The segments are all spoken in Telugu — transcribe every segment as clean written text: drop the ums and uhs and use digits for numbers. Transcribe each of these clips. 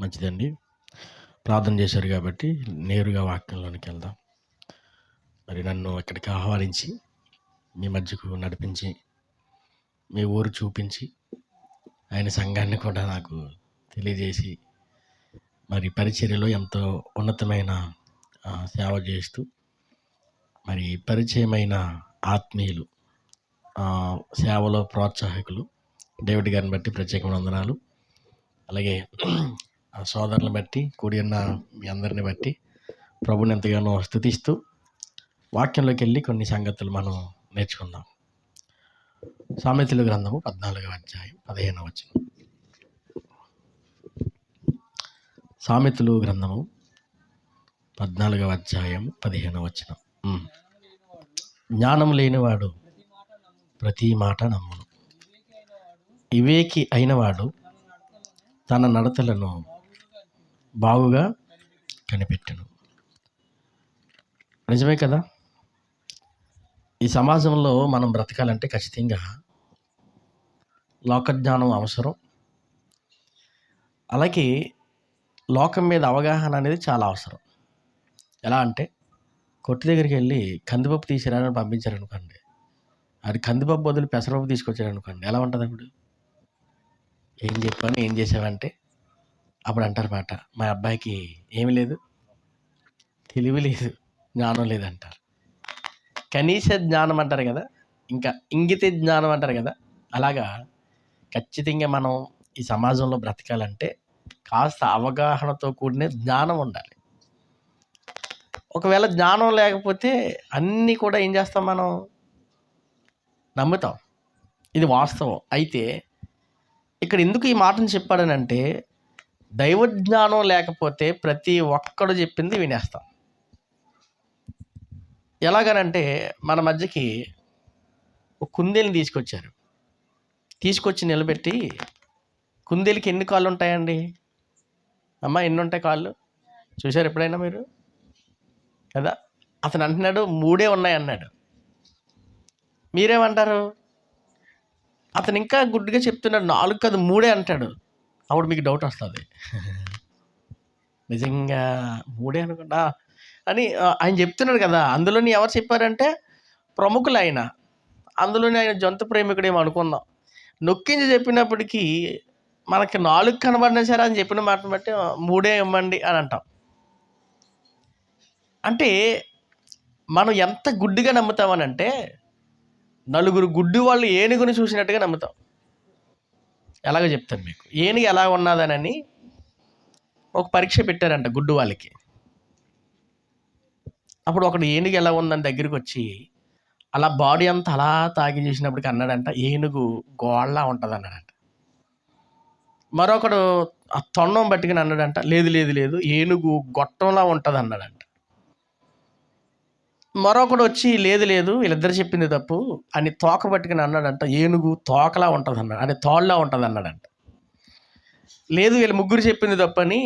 మంచిదండి. ప్రార్థన చేశారు కాబట్టి నేరుగా వాక్యంలోనికి వెళ్దాం. మరి నన్ను ఇక్కడికి ఆహ్వానించి మీ మధ్యకు నడిపించి మీ ఊరు చూపించి ఆయన సంఘాన్ని కూడా నాకు తెలియజేసి మరి పరిచర్యలో ఎంతో ఉన్నతమైన సేవ చేస్తూ మరి పరిచయమైన ఆత్మీయులు, సేవలో ప్రోత్సాహకులు డేవిడ్ గారిని బట్టి ప్రత్యేకమైన వందనాలు. అలాగే సోదరులను బట్టి కూడి ఉన్న మీ అందరిని బట్టి ప్రభుని ఎంతగానో స్తుతిస్తూ వాక్యంలోకి వెళ్ళి కొన్ని సంగతులు మనం నేర్చుకుందాం. సామెతల గ్రంథము 14వ అధ్యాయం 15వ వచనం. సామెతలు గ్రంథము 14వ అధ్యాయం 15వ వచనం. జ్ఞానం లేనివాడు ప్రతి మాట నమ్మును, వివేకి అయినవాడు తన నడతలను బాగుగా కనిపెట్టును. నిజమే కదా. ఈ సమాజంలో మనం బ్రతకాలంటే ఖచ్చితంగా లోకజ్ఞానం అవసరం. అలాగే లోకం మీద అవగాహన అనేది చాలా అవసరం. ఎలా అంటే కొట్టు దగ్గరికి వెళ్ళి కందిపప్పు తీసిరాని పంపించారనుకోండి, అది కందిపప్పు బదులు పెసరపప్పు తీసుకొచ్చారనుకోండి, ఎలా ఉంటుంది? అప్పుడు ఏం చెప్పాను, ఏం చేసావంటే అప్పుడు అంటారు మాట, మా అబ్బాయికి ఏమి లేదు, తెలివి లేదు, జ్ఞానం లేదంటారు. కనీస జ్ఞానం అంటారు కదా, ఇంకా ఇంగిత జ్ఞానం అంటారు కదా. అలాగా ఖచ్చితంగా మనం ఈ సమాజంలో బ్రతకాలంటే కాస్త అవగాహనతో కూడిన జ్ఞానం ఉండాలి. ఒకవేళ జ్ఞానం లేకపోతే అన్నీ కూడా ఏం చేస్తాం, మనం నమ్ముతాం. ఇది వాస్తవం. అయితే ఇక్కడ ఎందుకు ఈ మాటను చెప్పాడనంటే, దైవజ్ఞానం లేకపోతే ప్రతి ఒక్కడు చెప్పింది వినేస్తాం. ఎలాగనంటే మన మధ్యకి ఒక కుందేలుని తీసుకొచ్చి నిలబెట్టి, కుందేలుకి ఎన్ని కాళ్ళు ఉంటాయండి అమ్మ, ఎన్ని ఉంటాయి కాళ్ళు చూశారు ఎప్పుడైనా మీరు? కదా. అతను అంటున్నాడు 3 ఉన్నాయి అన్నాడు. మీరేమంటారు? అతను ఇంకా గుడ్డుగా చెప్తున్నాడు 4 కాదు 3 అంటాడు. అప్పుడు మీకు డౌట్ వస్తుంది, నిజంగా 3 అనుకుంటా అని ఆయన చెప్తున్నాడు కదా. అందులోని ఎవరు చెప్పారంటే ప్రముఖులు. అందులోని ఆయన జంతు ప్రేమికుడేమో అనుకుందాం. నొక్కించి చెప్పినప్పటికీ మనకి 4 కనబడినా సరే అని చెప్పిన మాటను బట్టి 3 ఇవ్వండి అని అంటాం. అంటే మనం ఎంత గుడ్డిగా నమ్ముతామనంటే, 4 గుడ్డి వాళ్ళు ఏనుగుని చూసినట్టుగా నమ్ముతాం. ఎలాగో చెప్తాను మీకు. ఏనుగు ఎలా ఉన్నదనని ఒక పరీక్ష పెట్టారంట గుడ్డు వాళ్ళకి. అప్పుడు ఒకడు ఏనుగు ఎలా ఉందని దగ్గరికి వచ్చి అలా బాడీ అంతా అలా తాగి చూసినప్పటికీ అన్నాడంట, ఏనుగు గోళ్ళ ఉంటుంది అన్నాడంట. మరొకడు ఆ తొండం పట్టుకుని అన్నాడంట, లేదు లేదు లేదు ఏనుగు గొట్టంలా ఉంటుంది అన్నాడంట. మరొకడు వచ్చి లేదు లేదు వీళ్ళిద్దరు చెప్పింది తప్పు అని తోక పట్టుకుని అన్నాడంట, ఏనుగు తోకలా ఉంటుంది అన్నాడు, అంటే తోళ్ళలా ఉంటుంది అన్నాడంట. లేదు వీళ్ళు ముగ్గురు చెప్పింది తప్పని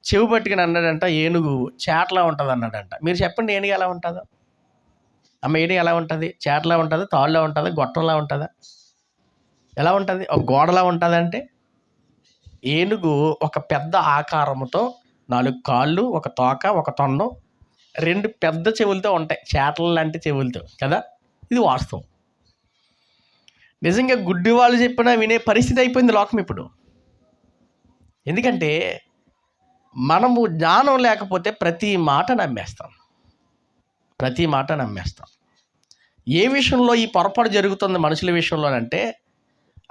చెవు పట్టుకుని అన్నాడంట, ఏనుగు చేటలా ఉంటుంది అన్నాడంట. మీరు చెప్పండి, ఏనుగు ఎలా ఉంటుందో? అమ్మ, ఏనుగు ఎలా ఉంటుంది? చేటలా ఉంటుందా, తాళ్ళలా ఉంటుందా, గొట్టంలా ఉంటుందా, ఎలా ఉంటుంది? ఒక గోడలా ఉంటుందంటే ఏనుగు ఒక పెద్ద ఆకారముతో 4 కాళ్ళు, ఒక తోక, ఒక తొండం, 2 పెద్ద చెవులతో ఉంటాయి, చేటల లాంటి చెవులతో కదా. ఇది వాస్తవం. నిజంగా గుడ్డి వాళ్ళు చెప్పినా వినే పరిస్థితి అయిపోయింది లోకం ఇప్పుడు. ఎందుకంటే మనము జ్ఞానం లేకపోతే ప్రతి మాట నమ్మేస్తాం. ఏ విషయంలో ఈ పొరపాటు జరుగుతుంది మనుషుల విషయంలోనంటే,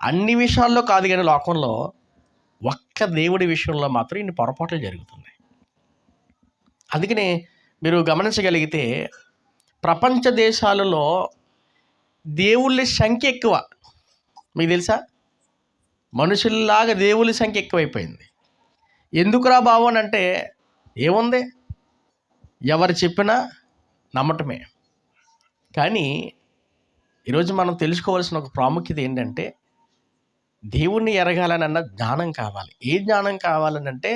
అన్ని విషయాల్లో కాదు కానీ లోకంలో ఒక్క దేవుడి విషయంలో మాత్రం ఇన్ని పొరపాట్లు జరుగుతున్నాయి. అందుకనే మీరు గమనించగలిగితే ప్రపంచ దేశాలలో దేవుళ్ళ సంఖ్య ఎక్కువ. మీకు తెలుసా? మనుషుల్లాగా దేవుళ్ళ సంఖ్య ఎక్కువైపోయింది. ఎందుకురా బాబు అని అంటే ఏముంది, ఎవరు చెప్పినా నమ్మటమే. కానీ ఈరోజు మనం తెలుసుకోవాల్సిన ఒక ప్రాముఖ్యత ఏంటంటే, దేవుణ్ణి ఎరగాలనన్న జ్ఞానం కావాలి. ఏ జ్ఞానం కావాలనంటే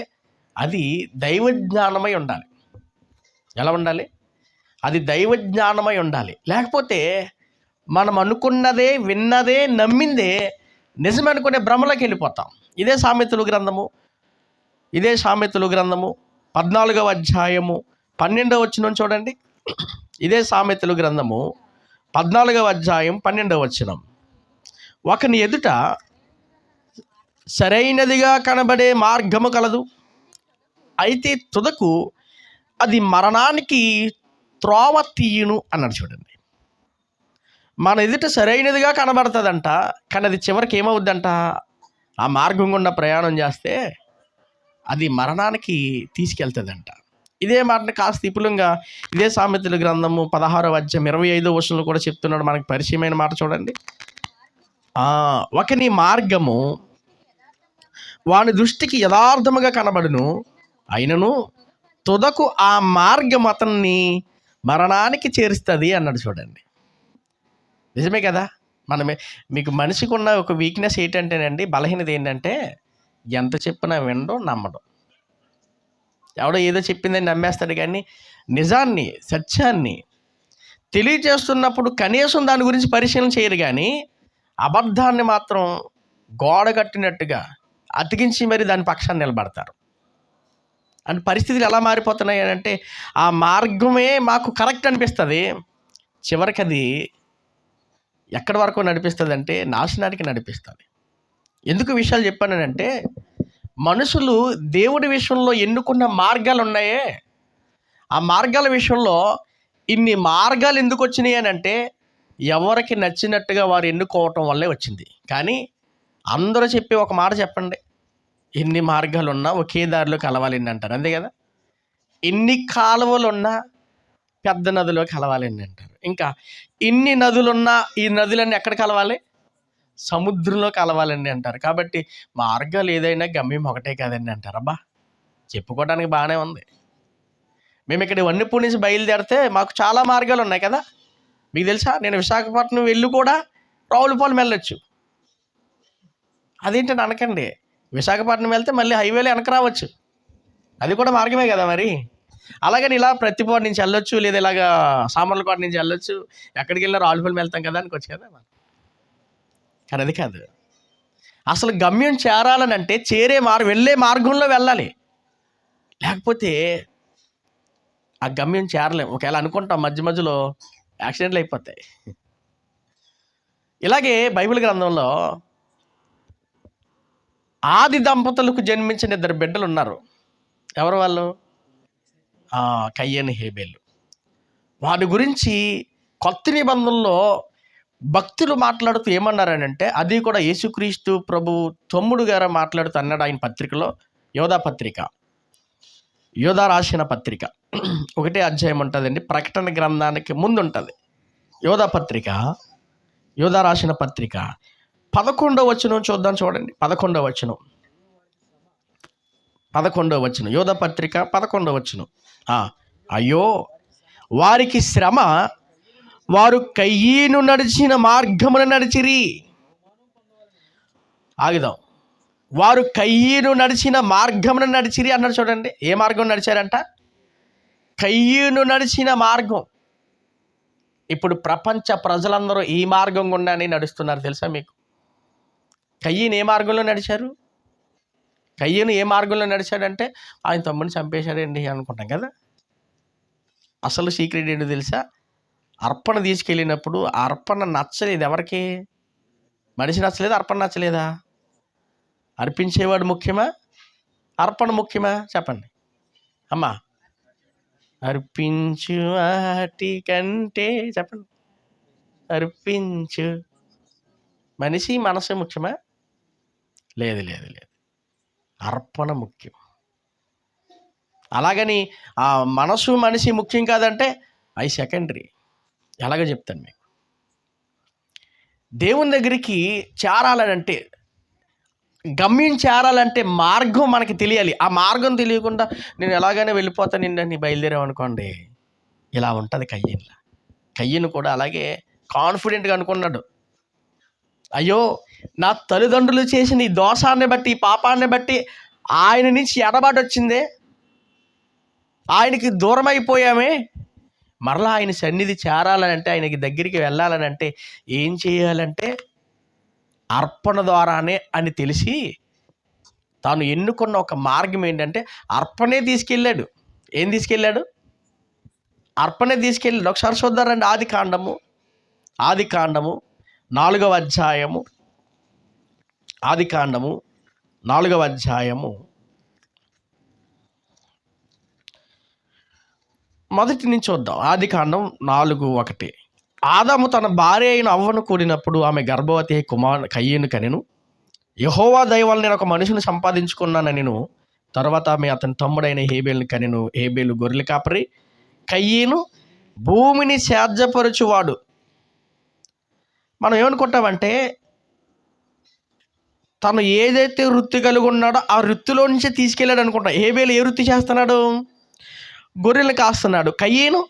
అది దైవ జ్ఞానమై ఉండాలి. ఎలా ఉండాలి? అది దైవ జ్ఞానమై ఉండాలి. లేకపోతే మనం అనుకున్నదే, విన్నదే, నమ్మిందే నిజమనుకునే భ్రమలోకి వెళ్ళిపోతాం. ఇదే సామెతల గ్రంథము ఇదే సామెతల గ్రంథము 14వ అధ్యాయము 12వ వచనం చూడండి. ఇదే సామెతల గ్రంథము 14వ అధ్యాయం 12వ వచనం. ఒకని ఎదుట సరైనదిగా కనబడే మార్గము కలదు, అయితే తుదకు అది మరణానికి త్రోవ తీయును అన్నాడు. చూడండి, మన ఎదుట సరైనదిగా కనబడుతుందంట, కానీ అది చివరికి ఏమవుద్దంట, ఆ మార్గం గుండా ప్రయాణం చేస్తే అది మరణానికి తీసుకెళ్తుందంట. ఇదే మాటని కాస్త విపులంగా ఇదే సామెతల గ్రంథము 16వ అధ్యాయం 25వ వచనంలో కూడా చెప్తున్నాడు. మనకి పరిచయమైన మాట చూడండి. ఒకని మార్గము వాని దృష్టికి యథార్థముగా కనబడును, అయినను తుదకు ఆ మార్గం అతన్ని మరణానికి చేరుస్తుంది అన్నాడు. చూడండి, నిజమే కదా. మీకు మనిషికి ఉన్న ఒక వీక్నెస్ ఏంటంటేనండి, బలహీనత ఏంటంటే ఎంత చెప్పినా వినడం, నమ్మడం. ఎవడో ఏదో చెప్పిందని నమ్మేస్తాడు, కానీ నిజాన్ని, సత్యాన్ని తెలియజేస్తున్నప్పుడు కనీసం దాని గురించి పరిశీలన చేయరు, కానీ అబద్ధాన్ని మాత్రం గోడ కట్టినట్టుగా అతికించి మరి దాని పక్షాన్ని నిలబడతారు. అంటే పరిస్థితులు ఎలా మారిపోతున్నాయి అంటే, ఆ మార్గమే మాకు కరెక్ట్ అనిపిస్తుంది, చివరికి అది ఎక్కడి వరకు నడిపిస్తుంది అంటే నాశనానికి నడిపిస్తుంది. ఎందుకు విషయాలు చెప్పానంటే, మనుషులు దేవుడి విషయంలో ఎన్నుకున్న మార్గాలు ఉన్నాయే, ఆ మార్గాల విషయంలో ఇన్ని మార్గాలు ఎందుకు వచ్చినాయి అని అంటే ఎవరికి నచ్చినట్టుగా వారు ఎన్నుకోవటం వల్లే వచ్చింది. కానీ అందరూ చెప్పి ఒక మాట చెప్పండి, ఎన్ని మార్గాలు ఉన్నా ఒకే దారిలో కలవాలండి అంటారు, అంతే కదా. ఎన్ని కాలువలు ఉన్నా పెద్ద నదిలో కలవాలండి అంటారు. ఇంకా ఇన్ని నదులున్నా ఈ నదులన్నీ ఎక్కడ కలవాలి, సముద్రంలో కలవాలండి అంటారు. కాబట్టి మార్గాలు ఏదైనా గమ్యం ఒకటే కాదండి అంటారు. అబ్బా, చెప్పుకోవడానికి బాగానే ఉంది. మేము ఇక్కడ వన్నెపూడి నుంచి బయలుదేరితే మాకు చాలా మార్గాలు ఉన్నాయి కదా. మీకు తెలుసా, నేను విశాఖపట్నం వెళ్ళి కూడా రావులపాలెం వెళ్ళొచ్చు. అదేంటని అనకండి, విశాఖపట్నం వెళ్తే మళ్ళీ హైవేలో వెనక రావచ్చు, అది కూడా మార్గమే కదా మరి. అలాగని ఇలా ప్రతిపాడు నుంచి వెళ్ళొచ్చు, లేదా ఇలాగా సామర్లకోట నుంచి వెళ్ళొచ్చు, ఎక్కడికి వెళ్ళినా రావులపాలెం వెళ్తాం కదా అనుకోవచ్చు కదా. కానీ అది కాదు. అసలు గమ్యం చేరాలని అంటే వెళ్ళే మార్గంలో వెళ్ళాలి, లేకపోతే ఆ గమ్యం చేరలేం. ఒకవేళ అనుకుంటాం మధ్య మధ్యలో యాక్సిడెంట్లు అయిపోతాయి. ఇలాగే బైబిల్ గ్రంథంలో ఆది దంపతులకు జన్మించిన 2 బిడ్డలు ఉన్నారు. ఎవరు వాళ్ళు? కయ్యను, హేబేలు. వారి గురించి కొత్త నిబంధనలో భక్తులు మాట్లాడుతూ ఏమన్నారనంటే, అది కూడా యేసుక్రీస్తు ప్రభు తమ్ముడు గారు మాట్లాడుతూ అన్నాడు ఆయన పత్రికలో, యోధా రాసిన పత్రిక 1వ అధ్యాయం ఉంటుందండి, ప్రకటన గ్రంథానికి ముందు ఉంటుంది. యోధా రాసిన పత్రిక 11వ వచనం చూద్దాం. చూడండి, 11వ వచనం, యోధా పత్రిక 11వ వచనం. అయ్యో, వారికి శ్రమ, వారు కయ్యను నడిచిన మార్గమున నడిచిరి. ఆగుదాం. వారు కయ్యను నడిచిన మార్గమున నడిచిరి అన్నాడు. చూడండి, ఏ మార్గం నడిచారంట? కయ్యను నడిచిన మార్గం. ఇప్పుడు ప్రపంచ ప్రజలందరూ ఈ మార్గం గుండానే నడుస్తున్నారు, తెలుసా మీకు? కయ్యను ఏ మార్గంలో నడిచారు? కయ్యను ఏ మార్గంలో నడిచాడంటే ఆయన తమ్ముడిని చంపేశాడండి అనుకుంటాం కదా. అసలు సీక్రెట్ ఏంటో తెలుసా? అర్పణ తీసుకెళ్ళినప్పుడు ఆ అర్పణ నచ్చలేదు ఎవరికి? మనిషి నచ్చలేదు, అర్పణ నచ్చలేదా? అర్పించేవాడు ముఖ్యమా, అర్పణ ముఖ్యమా? చెప్పండి అమ్మా. అర్పించు వాటి కంటే, చెప్పండి, అర్పించు. మనిషి మనసు ముఖ్యమా? లేదు, అర్పణ ముఖ్యం. అలాగని ఆ మనసు మనిషి ముఖ్యం కాదంటే అవి సెకండరీ. ఎలాగో చెప్తాను మీకు. దేవుని దగ్గరికి చేరాలనంటే, గమ్యం చేరాలంటే మార్గం మనకి తెలియాలి. ఆ మార్గం తెలియకుండా నేను ఎలాగైనా వెళ్ళిపోతానండి అని బయలుదేరామనుకోండి, ఇలా ఉంటుంది కయ్యనులా. కయ్యను కూడా అలాగే కాన్ఫిడెంట్గా అనుకున్నాడు, అయ్యో, నా తల్లిదండ్రులు చేసిన ఈ దోషాన్ని బట్టి, ఈ పాపాన్ని బట్టి ఆయన నుంచి ఎడబాటు వచ్చిందే, ఆయనకి దూరం అయిపోయామే, మరలా ఆయన సన్నిధి చేరాలనంటే, ఆయనకి దగ్గరికి వెళ్ళాలనంటే ఏం చేయాలంటే అర్పణ ద్వారానే అని తెలిసి తాను ఎన్నుకున్న ఒక మార్గం ఏంటంటే అర్పణే తీసుకెళ్ళాడు. ఏం తీసుకెళ్ళాడు? అర్పణే తీసుకెళ్ళాడు. ఒకసారి చూద్దారండి, ఆది కాండము 4వ అధ్యాయము, ఆది కాండము 4వ అధ్యాయము మొదటి నుంచి చూద్దాం. ఆది కాండం 4:1. ఆదాము తన భార్య అయిన అవ్వను కూడినప్పుడు ఆమె గర్భవతి కయ్యను కనెను. యెహోవా దయ వలన నేను ఒక మనిషిని సంపాదించుకున్నానెను. తర్వాత ఆమె అతని తమ్ముడైన హేబేలుని కనెను. హేబేలు గొర్రెల కాపరి, కయ్యను భూమిని సేద్యపరచువాడు. మనం ఏమనుకుంటామంటే తను ఏదైతే వృత్తి కలిగి ఉన్నాడో ఆ వృత్తిలో నుంచే తీసుకెళ్ళాడు అనుకుంటాం. హేబేలు ఏ వృత్తి చేస్తున్నాడు? గొర్రెలు కాస్తున్నాడు. కయ్యను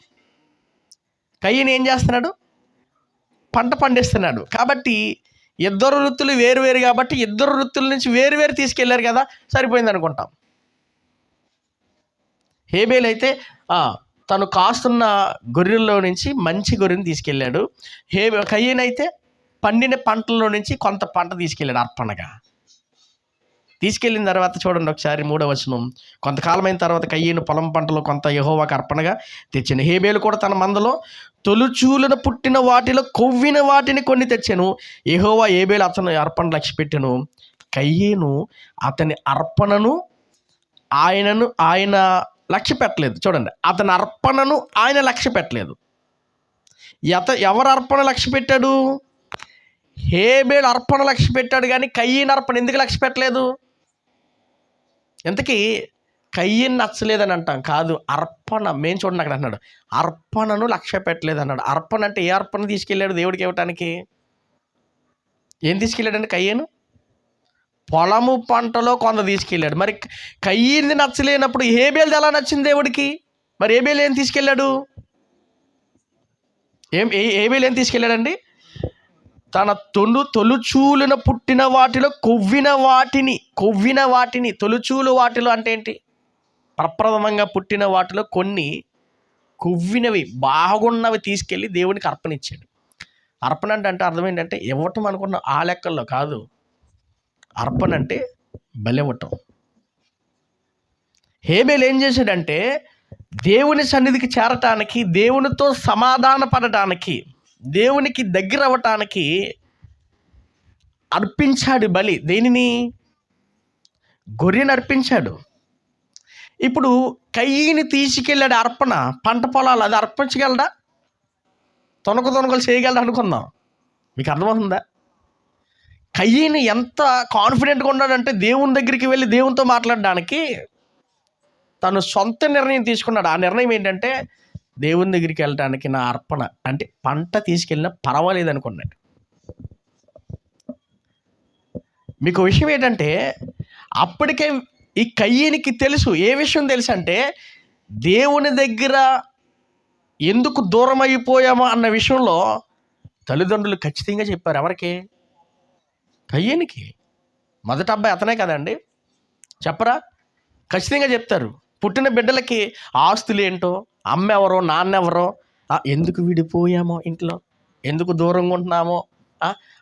ఏం చేస్తున్నాడు? పంట పండిస్తున్నాడు. కాబట్టి ఇద్దరు వృత్తులు వేరు కాబట్టి ఇద్దరు వృత్తుల నుంచి వేరు తీసుకెళ్లారు కదా, సరిపోయింది అనుకుంటాం. హేబేలు అయితే తను కాస్తున్న గొర్రెల్లో నుంచి మంచి గొర్రెని తీసుకెళ్ళాడు. కయ్యను అయితే పండిన పంటల్లో నుంచి కొంత పంట తీసుకెళ్ళాడు అర్పణగా. తీసుకెళ్ళిన తర్వాత చూడండి ఒకసారి 3వ వచనం. కొంతకాలమైన తర్వాత కయ్యను పొలం పంటలో కొంత యెహోవాకు అర్పణగా తెచ్చాను. హేబేలు కూడా తన మందలో తొలుచూలను పుట్టిన వాటిలో కొవ్విన వాటిని కొన్ని తెచ్చాను. యెహోవా హేబేలు అతను అర్పణ లక్ష్య పెట్టాను. కయ్యను అతని అర్పణను ఆయన లక్ష్య పెట్టలేదు. చూడండి, అతని అర్పణను ఆయన లక్ష్య పెట్టలేదు. ఎవరు అర్పణ లక్ష్య పెట్టాడు? హేబేలు అర్పణ లక్ష్య పెట్టాడు, కానీ కయ్యను అర్పణ ఎందుకు లక్ష్య పెట్టలేదు? ఇంతకీ కయ్యను నచ్చలేదని అంటాం కాదు, అర్పణ మేము చూడండి అక్కడ అన్నాడు అర్పణను లక్ష్య పెట్టలేదు అన్నాడు. అర్పణ అంటే ఏ అర్పణ తీసుకెళ్ళాడు దేవుడికి ఇవ్వటానికి? ఏం తీసుకెళ్ళాడండి కయ్యను? పొలము పంటలో కొంత తీసుకెళ్ళాడు. మరి కయ్యని నచ్చలేనప్పుడు హేబేలు ఎలా నచ్చింది దేవుడికి? మరి హేబేలు ఏం తీసుకెళ్ళాడు? హేబేలు ఏం తీసుకెళ్ళాడండి? తన తొలుచూలున పుట్టిన వాటిలో కొవ్విన వాటిని తొలుచూలు వాటిలో అంటే ఏంటి? ప్రప్రథమంగా పుట్టిన వాటిలో కొన్ని కొవ్వినవి బాగున్నవి తీసుకెళ్ళి దేవునికి అర్పణ ఇచ్చాడు. అర్పణ అంటే అర్థం ఏంటంటే ఇవ్వటం అనుకున్న ఆ లెక్కల్లో కాదు. అర్పణ అంటే బలివ్వటం. హేబేలు ఏం చేశాడంటే దేవుని సన్నిధికి చేరటానికి, దేవునితో సమాధాన పడటానికి, దేవునికి దగ్గర అవ్వటానికి అర్పించాడు బలి. దేనిని? గొర్రెని అర్పించాడు. ఇప్పుడు కయ్యని తీసుకెళ్ళాడు అర్పణ, పంట పొలాలు, అది అర్పించగలడా? తొనకలు చేయగలడా అనుకుందాం. మీకు అర్థమవుతుందా? కయ్యని ఎంత కాన్ఫిడెంట్గా ఉన్నాడంటే దేవుని దగ్గరికి వెళ్ళి దేవునితో మాట్లాడడానికి తను సొంత నిర్ణయం తీసుకున్నాడు. ఆ నిర్ణయం ఏంటంటే దేవుని దగ్గరికి వెళ్ళడానికి నా అర్పణ అంటే పంట తీసుకెళ్ళినా పర్వాలేదు అనుకున్నాడు. మీకు విషయం ఏంటంటే అప్పటికే ఈ కయ్యనికి తెలుసు. ఏ విషయం తెలుసు అంటే దేవుని దగ్గర ఎందుకు దూరం అయిపోయామో అన్న విషయంలో తల్లిదండ్రులు ఖచ్చితంగా చెప్పారు. ఎవరికి? కయ్యనికి. మొదటి అబ్బాయి అతనే కదండి, చెప్పరా? ఖచ్చితంగా చెప్తారు. పుట్టిన బిడ్డలకి ఆస్తులు ఏంటో, అమ్మ ఎవరో, నాన్న ఎవరో, ఎందుకు విడిపోయామో, ఇంట్లో ఎందుకు దూరంగా ఉంటున్నామో,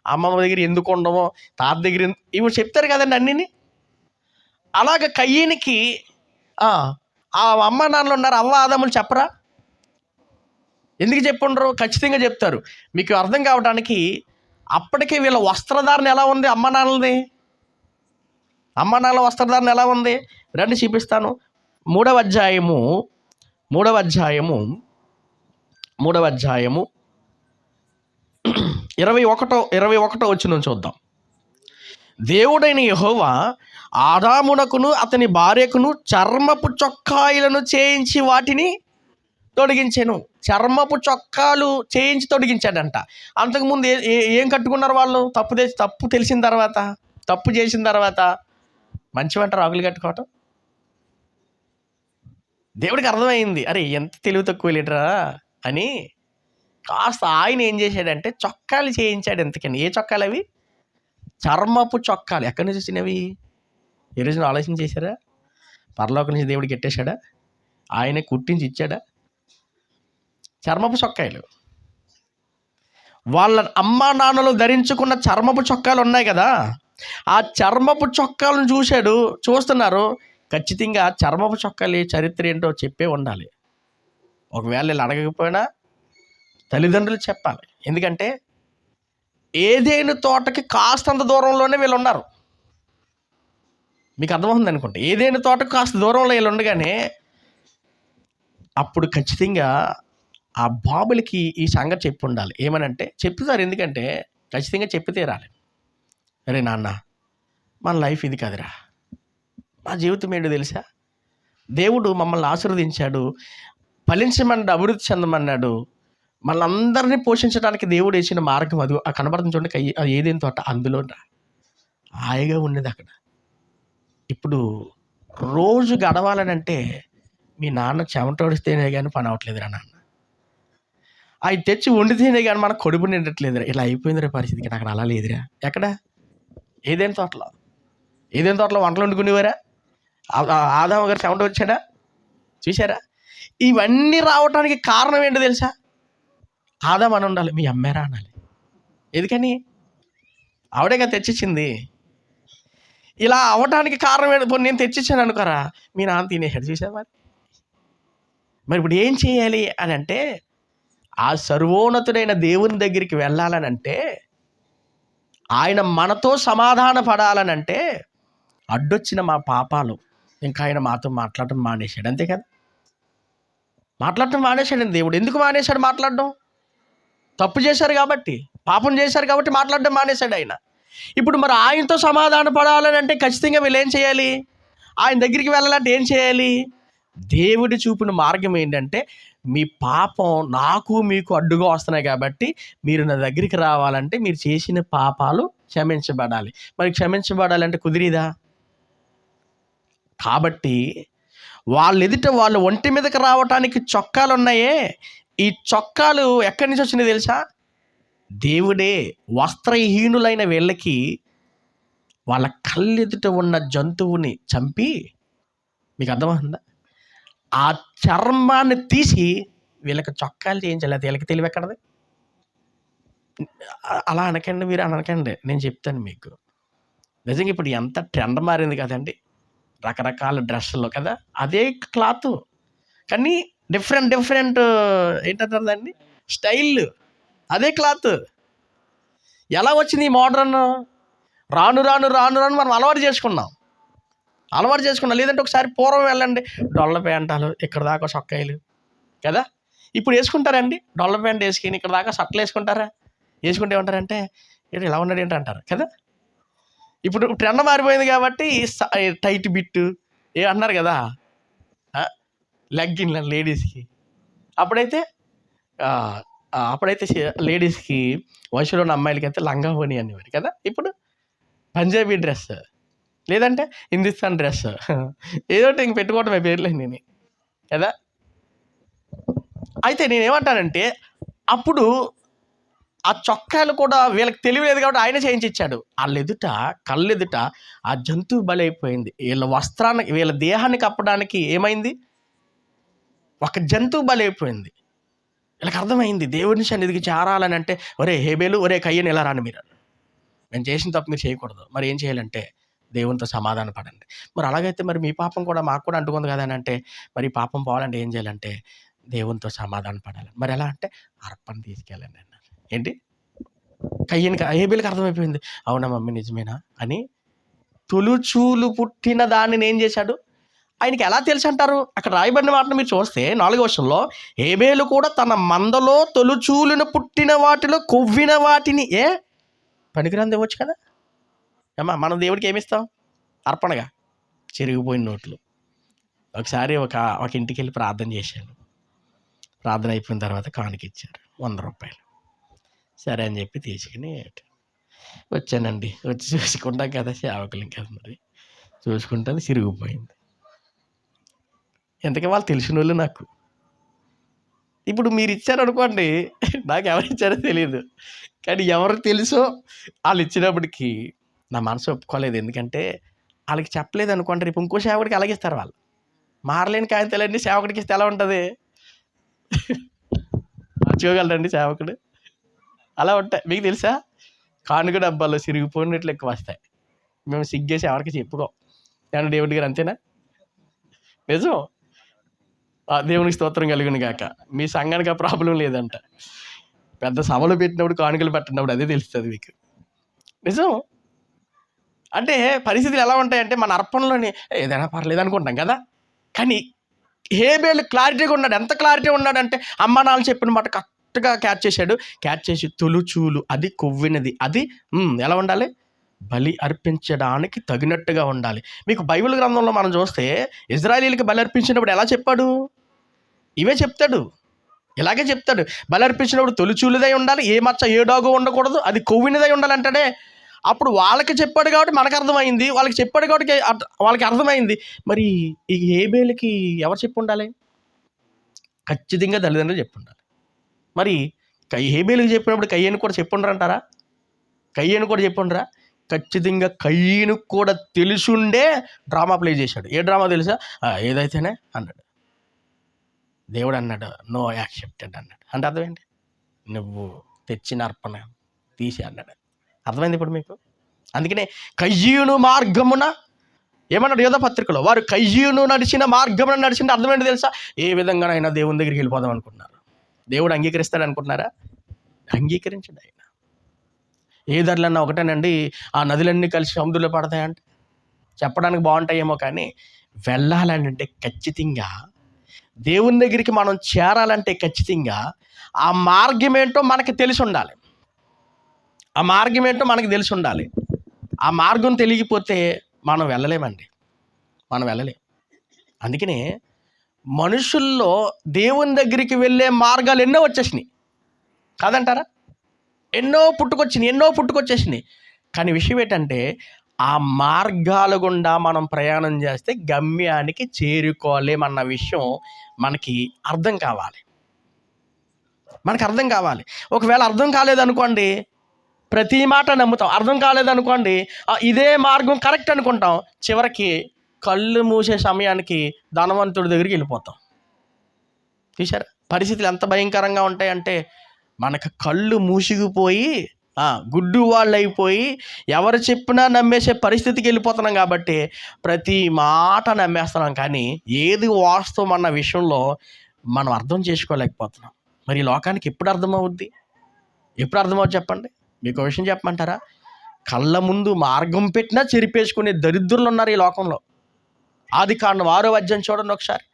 అమ్మమ్మ దగ్గర ఎందుకు ఉండమో, తాత దగ్గర ఇవి చెప్తారు కదండి అన్నిని. అలాగ కయ్యనికి ఆ అమ్మ నాన్నలు ఉన్నారు, అవ్వ ఆదములు చెప్పరా? ఎందుకు చెప్పుండరు? ఖచ్చితంగా చెప్తారు. మీకు అర్థం కావడానికి అప్పటికే వీళ్ళ వస్త్రధారణ ఎలా ఉంది? అమ్మ నాన్నలది, అమ్మ నాన్నల వస్త్రధారణ ఎలా ఉంది? రండి చూపిస్తాను. 3వ అధ్యాయము 21 వచనం చూద్దాం. దేవుడైన యెహోవా ఆదామునకును అతని భార్యకును చర్మపు చొక్కాయిలను చేయించి వాటిని తొడిగించాను. చర్మపు చొక్కాలు చేయించి తొడిగించాడంట. అంతకుముందు ఏం కట్టుకున్నారు వాళ్ళు? తప్పు తెలిసిన తర్వాత, తప్పు చేసిన తర్వాత మంచివంట రాగులు కట్టుకోవటం. దేవుడికి అర్థమైంది, అరే ఎంత తెలివి తక్కువ లీటరా అని. కాస్త ఆయన ఏం చేశాడంటే చొక్కాలు చేయించాడు. ఎంతకని? ఏ చొక్కాలు అవి? చర్మపు చొక్కాలు. ఎక్కడి నుంచి వచ్చినవి? ఈ రోజున ఆలోచన చేశారా? పరలోకం నుంచి దేవుడికి ఎట్టేశాడా? ఆయనే కుట్టించి ఇచ్చాడా? చర్మపు చొక్కాయలు. వాళ్ళ అమ్మా నాన్నలు ధరించుకున్న చర్మపు చొక్కాలు ఉన్నాయి కదా, ఆ చర్మపు చొక్కాలను చూస్తున్నారు. ఖచ్చితంగా చర్మపు చొక్కాలు చరిత్ర ఏంటో చెప్పే ఉండాలి. ఒకవేళ వీళ్ళు అడగకపోయినా తల్లిదండ్రులు చెప్పాలి. ఎందుకంటే ఏదైనా తోటకి కాస్తంత దూరంలోనే వీళ్ళు ఉన్నారు. మీకు అర్థమవుతుంది అనుకుంటే, ఏదైనా తోటకు కాస్త దూరంలో వీళ్ళు ఉండగానే అప్పుడు ఖచ్చితంగా ఆ బాబులకి ఈ సంగతి చెప్పి ఉండాలి. ఏమనంటే చెప్తారు, ఎందుకంటే ఖచ్చితంగా చెప్పి తీరాలి. అరే నాన్న, మన లైఫ్ ఇది కాదురా, మా జీవితం ఏంటో తెలుసా, దేవుడు మమ్మల్ని ఆశీర్వదించాడు, ఫలించమన్నాడు, అభివృద్ధి చెందమన్నాడు, మనందరినీ పోషించడానికి దేవుడు వేసిన మార్గం అది ఆ కనబడుతుంది చూడండి, అది ఏదేని తోట, అందులో హాయిగా ఉండేది అక్కడ. ఇప్పుడు రోజు గడవాలనంటే మీ నాన్న చెమటోడిస్తేనే కానీ పని అవ్వట్లేదురా నాన్న, అవి తెచ్చి వండితేనే కానీ మనకు కడుపు నిండట్లేదురా, ఇలా అయిపోయిందిరా పరిస్థితికి. అక్కడ అలా లేదురా. ఎక్కడ? ఏదైనా తోటలో వంటలు వండుకునేవారా? ఆదాము గారు చెమట వచ్చాడా? చూసారా? ఇవన్నీ రావటానికి కారణం ఏంటో తెలుసా? ఆదాం అని ఉండాలి, మీ అమ్మేరా అనాలి. ఎందుకని? ఆవిడేగా తెచ్చిచ్చింది. ఇలా అవ్వటానికి కారణం ఏంటో, నేను తెచ్చిచ్చాను అనుకోరా, మీ నాన్న తినేసాడు. చూసా మరి ఇప్పుడు ఏం చేయాలి అని అంటే, ఆ సర్వోన్నతుడైన దేవుని దగ్గరికి వెళ్ళాలనంటే, ఆయన మనతో సమాధాన పడాలనంటే, అడ్డొచ్చిన మా పాపాలు ఇంకా ఆయన మాతో మాట్లాడటం మానేశాడు. అంతే కదా? మాట్లాడటం మానేశాడు దేవుడు. ఎందుకు మానేశాడు మాట్లాడడం? తప్పు చేశారు కాబట్టి, పాపం చేశారు కాబట్టి మాట్లాడడం మానేశాడు ఆయన. ఇప్పుడు మరి ఆయనతో సమాధాన పడాలని అంటే ఖచ్చితంగా వీళ్ళు ఏం చేయాలి? ఆయన దగ్గరికి వెళ్ళాలంటే ఏం చేయాలి? దేవుడి చూపిన మార్గం ఏంటంటే, మీ పాపం నాకు మీకు అడ్డుగా వస్తున్నాయి కాబట్టి మీరు నా దగ్గరికి రావాలంటే మీరు చేసిన పాపాలు క్షమించబడాలి. మరి క్షమించబడాలంటే కుదిరిదా? కాబట్టి వాళ్ళ ఒంటి మీదకి రావటానికి చొక్కాలు ఉన్నాయే, ఈ చొక్కాలు ఎక్కడి నుంచి వచ్చినాయి తెలుసా? దేవుడే వస్త్రహీనులైన వీళ్ళకి వాళ్ళ కళ్ళెదుట ఉన్న జంతువుని చంపి, మీకు అర్థమవుతుందా, ఆ చర్మాన్ని తీసి వీళ్ళకి చొక్కాలు చేయించాలి. వీళ్ళకి తెలివి ఎక్కడది? అలా అనకండి, మీరు అనకండి, నేను చెప్తాను మీకు. నిజంగా ఇప్పుడు ఎంత ట్రెండ్ మారింది కదండి, రకరకాల డ్రెస్సులు కదా, అదే క్లాత్ కానీ డిఫరెంట్ ఏంటంటారండి స్టైల్, అదే క్లాత్. ఎలా వచ్చింది ఈ మోడ్రన్? రాను మనం అలవాటు చేసుకున్నాం. లేదంటే ఒకసారి పూర్వం వెళ్ళండి, డొల్ల ప్యాంటాలు ఇక్కడ దాకా చొక్కాయలు కదా, ఇప్పుడు వేసుకుంటారండి. డొల్ల ప్యాంట్ వేసుకుని ఇక్కడ దాకా షర్ట్లు వేసుకుంటారా? వేసుకుంటే ఏమంటారంటే ఏంటి ఇలా ఉన్నాడు ఏంటి అంటారు కదా. ఇప్పుడు ట్రెండ్ మారిపోయింది కాబట్టి టైట్ బిట్టు అన్నారు కదా, లెగ్గిన్లు లేడీస్కి. అప్పుడైతే లేడీస్కి, వయసులో ఉన్న అమ్మాయిలకి అయితే లంగా ఓని అనేవారు కదా. ఇప్పుడు పంజాబీ డ్రెస్, లేదంటే హిందుస్థాన్ డ్రెస్, ఏదో ఇంక పెట్టుకోవటమే పేర్లే నేను కదా. అయితే నేనేమంటానంటే, అప్పుడు ఆ చొక్కాలు కూడా వీళ్ళకి తెలియలేదు కాబట్టి ఆయన చేయించి ఇచ్చాడు. కళ్ళెదుట ఆ జంతువు బలైపోయింది. వీళ్ళ దేహాన్ని కప్పడానికి ఏమైంది? ఒక జంతువు బలైపోయింది. వీళ్ళకి అర్థమైంది, దేవుని సన్నిధికి చేరాలని అంటే, ఒరే హేబేలు, ఒరే కయ్యని ఎలా రాను, మీరు నేను చేసిన తప్పు మీరు చేయకూడదు. మరి ఏం చేయాలంటే దేవునితో సమాధాన పడండి. మరి అలాగైతే మరి మీ పాపం కూడా మాకు కూడా అంటుకుంది కదా అని అంటే, మరి పాపం పోవాలంటే ఏం చేయాలంటే దేవునితో సమాధాన పడాలి. మరి ఎలా అంటే అర్పణ తీసుకెళ్ళండి అన్నారు. ఏంటి? హేబేలుకి అర్థమైపోయింది, అవునా మమ్మీ నిజమేనా అని. తొలుచూలు పుట్టిన దానిని ఏం చేశాడు? ఆయనకి ఎలా తెలుసు అంటారు? అక్కడ రాయబడిన వాటిని మీరు చూస్తే 4వ వచనంలో, హేబేలు కూడా తన మందలో తొలుచూలును పుట్టిన వాటిలో కొవ్విన వాటిని పనికిరాని ఇవ్వచ్చు కదా. అమ్మా, మనం దేవుడికి ఏమిస్తాం అర్పణగా? చిరిగిపోయిన నోట్లు. ఒకసారి ఒక ఇంటికి వెళ్ళి ప్రార్థన చేశాను. ప్రార్థన అయిపోయిన తర్వాత కానుక ఇచ్చారు 100 రూపాయలు. సరే అని చెప్పి తీసుకుని వచ్చానండి. వచ్చి చూసుకుంటాం కదా, సేవకులు కదా, మరి చూసుకుంటే చిరిగిపోయింది. ఎంతకీ వాళ్ళు తెలిసిన వాళ్ళు నాకు. ఇప్పుడు మీరు ఇచ్చారనుకోండి, నాకు ఎవరు ఇచ్చారో తెలియదు, కానీ ఎవరు తెలుసో వాళ్ళు ఇచ్చినప్పటికీ నా మనసు ఒప్పుకోలేదు. ఎందుకంటే వాళ్ళకి చెప్పలేదు అనుకోండి, రేపు ఇంకో సేవకుడికి అలాగిస్తారు. వాళ్ళు మారలేని కాగితాలన్నీ సేవకుడికి ఇస్తే ఎలా ఉంటుంది? మార్చుకోగలరండి సేవకుడు? అలా ఉంటాయి. మీకు తెలుసా, కానుక డబ్బాల్లో చిరిగిపోయినట్లు ఎక్కువ వస్తాయి. మేము సిగ్గేసి ఎవరికి చెప్పుకోం. ఏమన్నా డేవిడ్ గారు అంతేనా? నిజం. దేవునికి స్తోత్రం కలుగును గాక. మీ సంఘానికి ఆ ప్రాబ్లం లేదంట. పెద్ద సభలు పెట్టినప్పుడు కానుకలు పెట్టినప్పుడు అదే తెలుస్తుంది మీకు. నిజం. అంటే పరిస్థితులు ఎలా ఉంటాయంటే మన అర్పణలోని ఏదైనా పర్లేదు అనుకుంటాం కదా. కానీ హేబేలు క్లారిటీగా ఉన్నాడు. ఎంత క్లారిటీ ఉన్నాడంటే అమ్మ నాన్న చెప్పిన మాట కరెక్ట్గా క్యాచ్ చేశాడు. క్యాచ్ చేసి తొలుచూలు, అది కొవ్వినది, అది ఎలా ఉండాలి? బలి అర్పించడానికి తగినట్టుగా ఉండాలి. మీకు బైబిల్ గ్రంథంలో మనం చూస్తే ఇజ్రాయేలీలకి బలి అర్పించినప్పుడు ఎలా చెప్పాడు? ఇవే చెప్తాడు, ఇలాగే చెప్తాడు. బలి అర్పించినప్పుడు తొలిచూలుదై ఉండాలి, ఏ మచ్చ ఏ డాగు ఉండకూడదు, అది కొవ్వినదై ఉండాలంటాడే. అప్పుడు వాళ్ళకి చెప్పాడు కాబట్టి మనకు అర్థమైంది, వాళ్ళకి చెప్పాడు కాబట్టి వాళ్ళకి అర్థమైంది. మరి ఈ హేబేలుకి ఎవరు చెప్పి ఉండాలి? ఖచ్చితంగా తల్లిదండ్రులు చెప్పి ఉండాలి. మరి హేబేలుకి చెప్పినప్పుడు కయ్యను కూడా చెప్పుండరంటారా? కయ్యను కూడా చెప్పుండరా? ఖచ్చితంగా కయ్యను కూడా తెలుసుండే డ్రామా ప్లే చేశాడు. ఏ డ్రామా తెలుసా? ఏదైతేనే అన్నాడు. దేవుడు అన్నాడు నో యాక్సెప్టెడ్ అన్నాడు. అంటే అర్థం ఏంటి? నువ్వు తెచ్చిన అర్పణ తీసి అన్నాడు. అర్థమైంది ఇప్పుడు మీకు? అందుకనే కయ్యూను మార్గమున ఏమన్నాడు యోధ పత్రికలో, వారు కయ్యూను నడిచిన మార్గమున నడిచిన అర్థం ఏంటి తెలుసా? ఏ విధంగానైనా దేవుని దగ్గరికి వెళ్ళిపోదాం అనుకుంటున్నారు. దేవుడు అంగీకరిస్తాడు అనుకుంటున్నారా? అంగీకరించడు ఆయన. ఏ ధరలన్నా ఒకటేనండి, ఆ నదులన్నీ కలిసి సముద్రంలో పడతాయంటే చెప్పడానికి బాగుంటాయేమో, కానీ వెళ్ళాలంటే ఖచ్చితంగా దేవుని దగ్గరికి మనం చేరాలంటే ఖచ్చితంగా ఆ మార్గం ఏంటో మనకి తెలిసి ఉండాలి. ఆ మార్గం ఏంటో మనకి తెలిసి ఉండాలి. ఆ మార్గం తెలియకపోతే మనం వెళ్ళలేమండి, మనం వెళ్ళలేం. అందుకనే మనుషుల్లో దేవుని దగ్గరికి వెళ్ళే మార్గాలు ఎన్నో వచ్చేసినాయి కాదంటారా? ఎన్నో పుట్టుకొచ్చేసినాయి. కానీ విషయం ఏంటంటే ఆ మార్గాల గుండా మనం ప్రయాణం చేస్తే గమ్యానికి చేరుకోలేమన్న విషయం మనకి అర్థం కావాలి. ఒకవేళ అర్థం కాలేదనుకోండి, ప్రతి మాట నమ్ముతాం. అర్థం కాలేదనుకోండి, ఇదే మార్గం కరెక్ట్ అనుకుంటాం. చివరికి కళ్ళు మూసే సమయానికి ధనవంతుడి దగ్గరికి వెళ్ళిపోతాం. చూసారా పరిస్థితులు ఎంత భయంకరంగా ఉంటాయంటే, మనకు కళ్ళు మూసిగిపోయి గుడ్డు వాళ్ళు అయిపోయి ఎవరు చెప్పినా నమ్మేసే పరిస్థితికి వెళ్ళిపోతున్నాం. కాబట్టి ప్రతి మాట నమ్మేస్తున్నాం, కానీ ఏది వాస్తవం అన్న విషయంలో మనం అర్థం చేసుకోలేకపోతున్నాం. మరి ఈ లోకానికి ఎప్పుడు అర్థమవుద్ది? చెప్పండి. మీకు విషయం చెప్పమంటారా? కళ్ళ ముందు మార్గం పెట్టినా చెరిపేసుకునే దరిద్రులు ఉన్నారు ఈ లోకంలో. ఆదికాండం 6వ అధ్యాయం చూడండి ఒకసారి.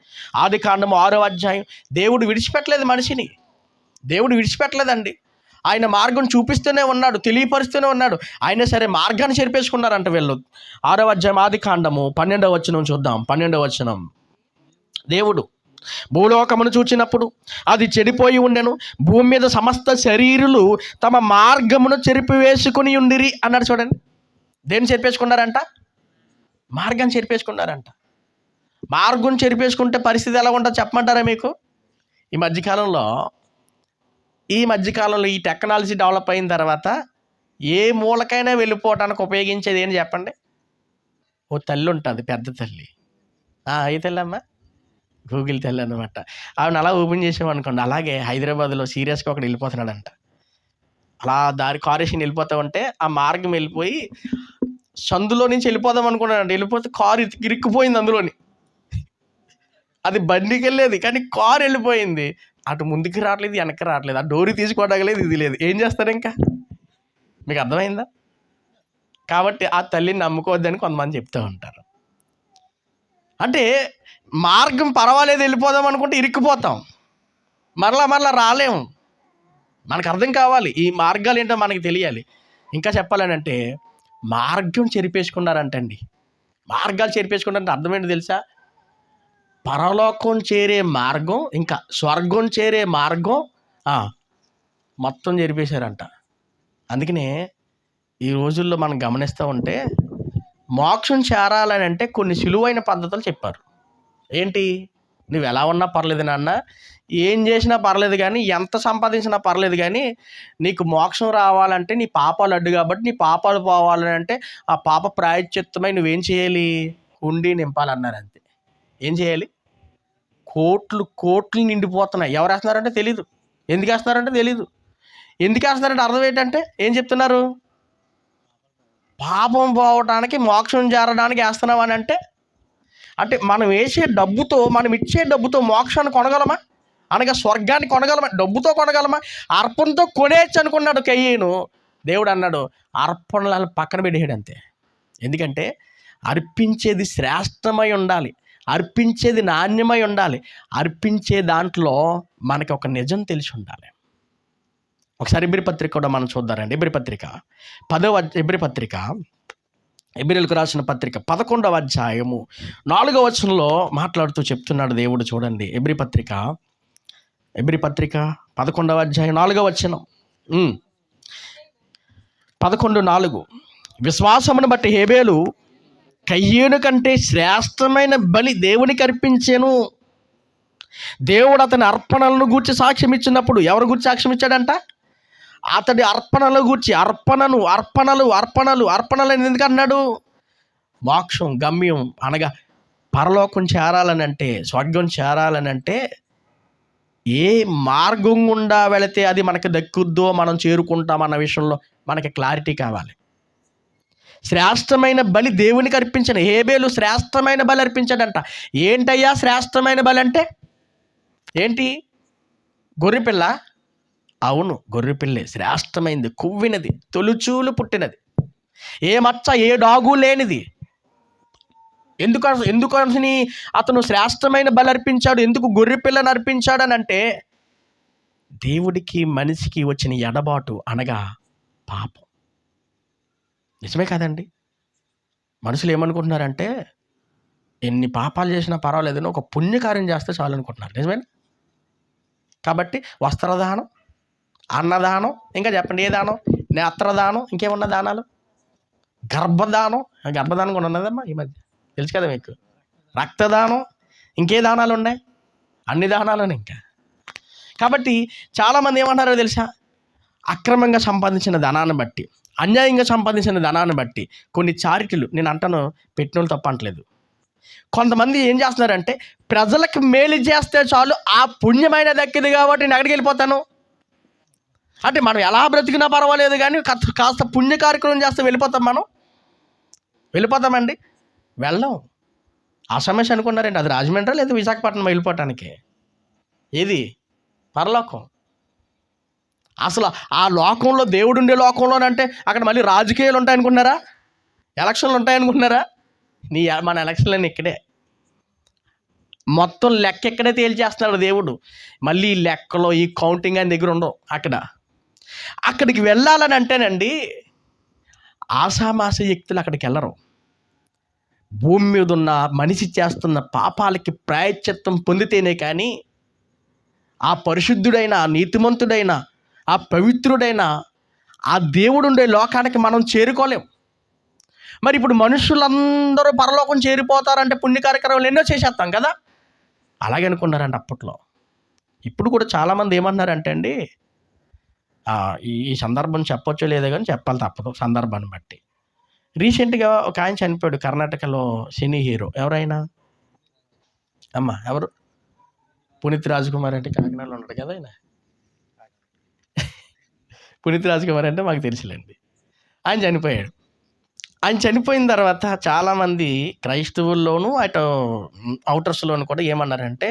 ఆదికాండం 6వ అధ్యాయం. దేవుడు విడిచిపెట్టలేదు మనిషిని, దేవుడు విడిచిపెట్టలేదండి. ఆయన మార్గం చూపిస్తూనే ఉన్నాడు, తెలియపరుస్తూనే ఉన్నాడు. అయినా సరే మార్గాన్ని చెరిపేసుకున్నారంట వీళ్ళు. 6వ అధ్యాయం ఆదికాండము 12వ వచనం చూద్దాం. 12వ వచనం. దేవుడు భూలోకమును చూచినప్పుడు అది చెడిపోయి ఉండెను, భూమి మీద సమస్త శరీరులు తమ మార్గమును చెరిపివేసుకుని ఉండిరి అన్నాడు. చూడండి, దేన్ని చెరిపేసుకున్నారంట? మార్గాన్ని చెరిపేసుకున్నారంట. మార్గం చెరిపేసుకుంటే పరిస్థితి ఎలా ఉంటుందో చెప్పమంటారా మీకు? ఈ మధ్యకాలంలో ఈ టెక్నాలజీ డెవలప్ అయిన తర్వాత ఏ మూలకైనా వెళ్ళిపోవటానికి ఉపయోగించేది ఏంటి చెప్పండి? ఓ తల్లి ఉంటుంది, పెద్ద తల్లి. ఏ తల్లి అమ్మా? గూగుల్ తల్లి అనమాట. ఆవిడ అలా ఓపెన్ చేసామనుకోండి, అలాగే హైదరాబాద్లో సీరియస్గా ఒకటి వెళ్ళిపోతున్నాడంట. అలా కారు వేసుకుని వెళ్ళిపోతా ఉంటే ఆ మార్గం వెళ్ళిపోయి సందులో నుంచి వెళ్ళిపోదాం అనుకున్నాడంట. వెళ్ళిపోతే కారు ఇరుక్కుపోయింది అందులోని. అది బండికి వెళ్ళేది, కానీ కారు వెళ్ళిపోయింది. అటు ముందుకు రావట్లేదు, వెనక్కి రావట్లేదు, ఆ డోరీ తీసుకోవడగలేదు, ఇది లేదు. ఏం చేస్తారు ఇంకా? మీకు అర్థమైందా? కాబట్టి ఆ తల్లిని నమ్ముకోవద్దని కొంతమంది చెప్తూ ఉంటారు. అంటే మార్గం పర్వాలేదు వెళ్ళిపోదాం అనుకుంటే ఇరుక్కుపోతాం, మరలా రాలేము. మనకు అర్థం కావాలి, ఈ మార్గాలు ఏంటో మనకి తెలియాలి. ఇంకా చెప్పాలని అంటే మార్గం చెరిపేసుకున్నారంటండి. మార్గాలు చెరిపేసుకున్నారంటే అర్థం ఏంటో తెలుసా? పరలోకం చేరే మార్గం, ఇంకా స్వర్గం చేరే మార్గం మొత్తం చెరిపేశారంట. అందుకనే ఈ రోజుల్లో మనం గమనిస్తూ ఉంటే మోక్షం చేరాలని అంటే కొన్ని సులువైన పద్ధతులు చెప్పారు. ఏంటి? నువ్వు ఎలా ఉన్నా పర్లేదు నాన్న, ఏం చేసినా పర్లేదు, కానీ ఎంత సంపాదించినా పర్లేదు, కానీ నీకు మోక్షం రావాలంటే నీ పాపాలు అడ్డు, కాబట్టి నీ పాపాలు పోవాలని అంటే ఆ పాప ప్రాయశ్చిత్తమై నువ్వేం చేయాలి? హుండీ నింపాలన్నారు. అంతే. ఏం చేయాలి? కోట్లు నిండిపోతున్నాయి. ఎవరు వేస్తున్నారంటే తెలీదు, ఎందుకు వేస్తున్నారంటే తెలీదు. ఎందుకు వేస్తున్నారంటే అర్థం ఏంటంటే ఏం చెప్తున్నారు? పాపం పోవటానికి మోక్షం చేరడానికి వేస్తున్నావు అని అంటే మనం వేసే డబ్బుతో, మనం ఇచ్చే డబ్బుతో మోక్షాన్ని కొనగలమా? అనగా స్వర్గాన్ని కొనగలమా? డబ్బుతో కొనగలమా? అర్పణతో కొనేయచ్చు అనుకున్నాడు కయ్యను. దేవుడు అన్నాడు అర్పణలను పక్కన పెట్టేయడు అంతే. ఎందుకంటే అర్పించేది శ్రేష్టమై ఉండాలి, అర్పించేది నాణ్యమై ఉండాలి, అర్పించే దాంట్లో మనకి ఒక నిజం తెలిసి ఉండాలి. ఒకసారి ఎబ్రీ పత్రిక కూడా మనం చూద్దారండి. ఎబ్రీ పత్రిక 10వ ఎబ్రీ పత్రిక, ఎబ్రీలకు రాసిన పత్రిక 11వ అధ్యాయము 4వ వచనంలో మాట్లాడుతూ చెప్తున్నాడు దేవుడు. చూడండి, ఎబ్రీ పత్రిక 11వ అధ్యాయం 4వ వచనం. 11:4 విశ్వాసమును బట్టి హేబేలు కయ్యేను కంటే శ్రేష్టమైన బలి దేవునికి అర్పించెను. దేవుడు అతని అర్పణలను గూర్చి సాక్ష్యం ఇచ్చినప్పుడు ఎవరు గూర్చి సాక్ష్యం ఇచ్చాడంట? అతడి అర్పణల గూర్చి. అర్పణలు ఎందుకు అన్నాడు? మోక్షం, గమ్యం అనగా పరలోకం చేరాలనంటే, స్వర్గం చేరాలనంటే ఏ మార్గం గుండా వెళితే అది మనకి దక్కుద్దో, మనం చేరుకుంటాం అన్న విషయంలో మనకి క్లారిటీ కావాలి. శ్రేష్టమైన బలి దేవునికి అర్పించిన హేబేలు శ్రేష్టమైన బలి అర్పించాడంట. ఏంటయ్యా శ్రేష్టమైన బలి అంటే? ఏంటి? గొర్రెపిల్ల? అవును, గొర్రెపిల్లే శ్రేష్టమైనది, కొవ్వినది, తొలుచూలు పుట్టినది, ఏ మచ్చ ఏ డాగు లేనిది. ఎందుకని అతను శ్రేష్టమైన బలి అర్పించాడు? ఎందుకు గొర్రెపిల్లని అర్పించాడు అని అంటే, దేవుడికి మనిషికి వచ్చిన ఎడబాటు అనగా పాపం. నిజమే కాదండి? మనుషులు ఏమనుకుంటున్నారంటే ఎన్ని పాపాలు చేసినా పర్వాలేదని ఒక పుణ్యకార్యం చేస్తే చాలు అనుకుంటున్నారు. నిజమేనా? కాబట్టి వస్త్రదానం, అన్నదానం, ఇంకా చెప్పండి ఏ దానం? నేత్రదానం, ఇంకేమున్న దానాలు? గర్భదానం కూడా ఉన్నదమ్మా ఈ మధ్య, తెలుసు కదా మీకు. రక్తదానం, ఇంకే దానాలు ఉన్నాయి? అన్ని దానాలను ఇంకా. కాబట్టి చాలామంది ఏమంటారో తెలుసా? అక్రమంగా సంపాదించిన ధనాన్ని బట్టి, అన్యాయంగా సంపాదించిన ధనాన్ని బట్టి కొన్ని చారిటీలు, నేను అంటాను పెట్టినోళ్ళు తప్ప అంటలేదు, కొంతమంది ఏం చేస్తున్నారంటే ప్రజలకు మేలు చేస్తే చాలు ఆ పుణ్యమైన దక్కింది కాబట్టి నేను ఎక్కడికి వెళ్ళిపోతాను అంటే, మనం ఎలా బ్రతికినా పర్వాలేదు కానీ కాస్త పుణ్య కార్యక్రమం చేస్తే వెళ్ళిపోతామండి? వెళ్ళం. ఆ సమస్య అనుకున్నారండి, అది రాజమండ్రి లేదా విశాఖపట్నం వెళ్ళిపోవటానికి. ఏది? పరలోకం. అసలు ఆ లోకంలో, దేవుడు ఉండే లోకంలోనంటే అక్కడ మళ్ళీ రాజకీయాలు ఉంటాయనుకుంటున్నారా? ఎలక్షన్లు ఉంటాయనుకుంటున్నారా? మన ఎలక్షన్లన్నీ ఇక్కడే. మొత్తం లెక్క ఎక్కడే తేల్చేస్తున్నాడు దేవుడు. మళ్ళీ ఈ లెక్కలో ఈ కౌంటింగ్ అని దగ్గర ఉండవు. అక్కడికి వెళ్ళాలని అంటేనండి ఆషామాష వ్యక్తులు అక్కడికి వెళ్ళరు. భూమి మీద ఉన్న మనిషి చేస్తున్న పాపాలకి ప్రాయశ్చిత్తం పొందితేనే కానీ ఆ పరిశుద్ధుడైన, ఆ నీతిమంతుడైన, ఆ పవిత్రుడైన ఆ దేవుడు ఉండే లోకానికి మనం చేరుకోలేం. మరి ఇప్పుడు మనుషులందరూ పరలోకం చేరిపోతారంటే పుణ్య కార్యక్రమాలు ఎన్నో చేసేస్తాం కదా. అలాగే అనుకున్నారండి అప్పట్లో. ఇప్పుడు కూడా చాలామంది ఏమన్నారంటే అండి, ఈ సందర్భం చెప్పొచ్చో లేదో కానీ చెప్పాలి తప్పదు సందర్భాన్ని బట్టి. రీసెంట్గా ఒక ఆయన చనిపోయాడు కర్ణాటకలో, సినీ హీరో. ఎవరైనా ఎవరు? పునీత్ రాజ్కుమార్ అంటే కాకినాడలో ఉన్నాడు కదా ఆయన. పునీత్ రాజ్కుమార్ అంటే మాకు తెలుసులేండి. ఆయన చనిపోయాడు. ఆయన చనిపోయిన తర్వాత చాలామంది క్రైస్తవుల్లోనూ అటు అవుటర్స్లోనూ కూడా ఏమన్నారంటే,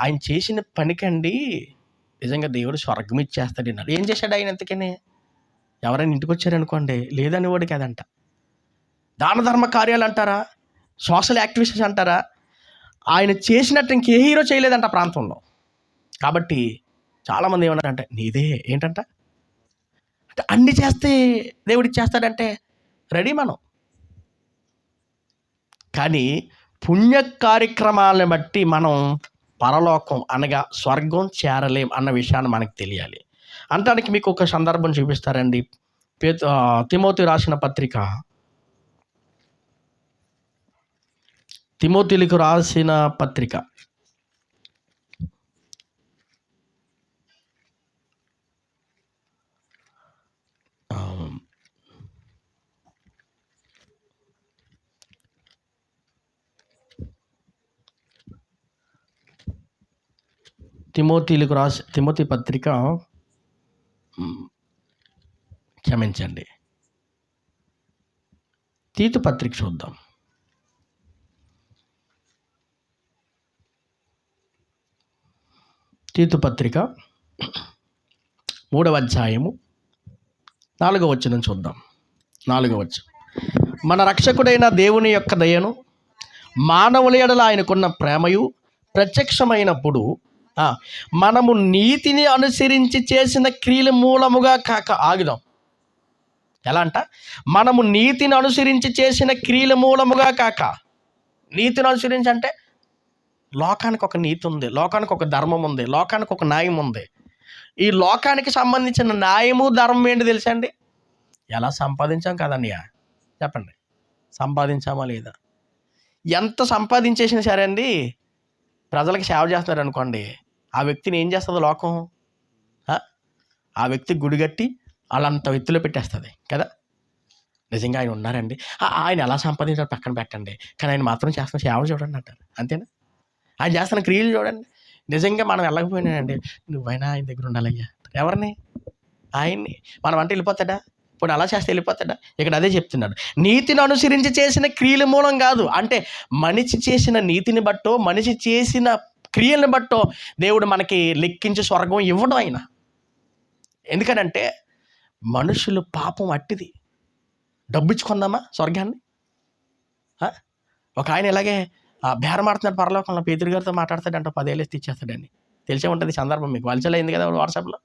ఆయన చేసిన పనికండి నిజంగా దేవుడు స్వర్గం ఇచ్చేస్తాడు అన్నారు. ఏం చేశాడు ఆయన ఎంతకని? ఎవరైనా ఇంటికి వచ్చారనుకోండి, లేదని వాడికి అదంట. దాన ధర్మ కార్యాలు అంటారా, సోషల్ యాక్టివిటీస్ అంటారా, ఆయన చేసినట్టు ఇంకే హీరో చేయలేదంట ప్రాంతంలో. కాబట్టి చాలామంది ఏమన్నారంటే, నీదే ఏంటంట అంటే అన్ని చేస్తే దేవుడు ఇచ్చేస్తాడంటే రెడీ మనం. కానీ పుణ్య కార్యక్రమాలను బట్టి మనం పరలోకం అనగా స్వర్గం చేరలేం అన్న విషయాన్ని మనకు తెలియాలి. అంటానికి మీకు ఒక సందర్భం చూపిస్తారండి. తిమోతి రాసిన పత్రిక, తిమోతిలకు రాసిన పత్రిక తిమోతి పత్రిక, క్షమించండి, తీతు పత్రిక చూద్దాం. తీతు పత్రిక 3వ అధ్యాయము 4వ వచనం చూద్దాం. 4వ వచనం. మన రక్షకుడైన దేవుని యొక్క దయను మానవుల ఎడల ఆయనకున్న ప్రేమయు ప్రత్యక్షమైనప్పుడు మనము నీతిని అనుసరించి చేసిన క్రియల మూలముగా కాక ఆగుదాం. ఎలా అంట? మనము నీతిని అనుసరించి చేసిన క్రియల మూలముగా కాక. నీతిని అనుసరించి అంటే లోకానికి ఒక నీతి ఉంది, లోకానికి ఒక ధర్మం ఉంది, లోకానికి ఒక న్యాయం ఉంది. ఈ లోకానికి సంబంధించిన న్యాయము ధర్మం ఏంటి తెలుసా అండి? ఎలా సంపాదించాం కదన్నయ్య చెప్పండి, సంపాదించామా లేదా? ఎంత సంపాదించేసినా సరే అండి, ప్రజలకు సేవ చేస్తున్నారు అనుకోండి, ఆ వ్యక్తిని ఏం చేస్తుంది లోకం? ఆ వ్యక్తి గుడిగట్టి వాళ్ళంత ఎత్తులో పెట్టేస్తుంది కదా. నిజంగా ఆయన ఉన్నారండి, ఆయన ఎలా సంపాదించారు పక్కన పెట్టండి, కానీ ఆయన మాత్రం చేస్తున్న సేవ చూడండి అంటారు. అంతేనా? ఆయన చేస్తున్న క్రియలు చూడండి. నిజంగా మనం వెళ్ళకపోయినానండి, నువ్వైనా ఆయన దగ్గర ఉండాలయ్యా. ఎవరిని? ఆయన్ని. మనం అంటే వెళ్ళిపోతాడా? ఇప్పుడు అలా చేస్తే వెళ్ళిపోతాడా? ఇక్కడ అదే చెప్తున్నాడు. నీతిని అనుసరించి చేసిన క్రియల మూలం కాదు. అంటే మనిషి చేసిన నీతిని బట్టో, మనిషి చేసిన క్రియలను బట్టో దేవుడు మనకి లెక్కించి స్వర్గం ఇవ్వడం ఆయన. ఎందుకనంటే మనుషులు పాపం అట్టిది. డబ్బిచ్చుకుందామా స్వర్గాన్ని? ఒక ఆయన ఇలాగే బేరమాడుతున్నాడు పరలోకంలో, పేతురు గారితో మాట్లాడతాడంట, 10 ఏళ్ళు ఇచ్చేస్తాడని. తెలిసే ఉంటుంది సందర్భం మీకు, వలసలైంది కదా వాట్సాప్లో.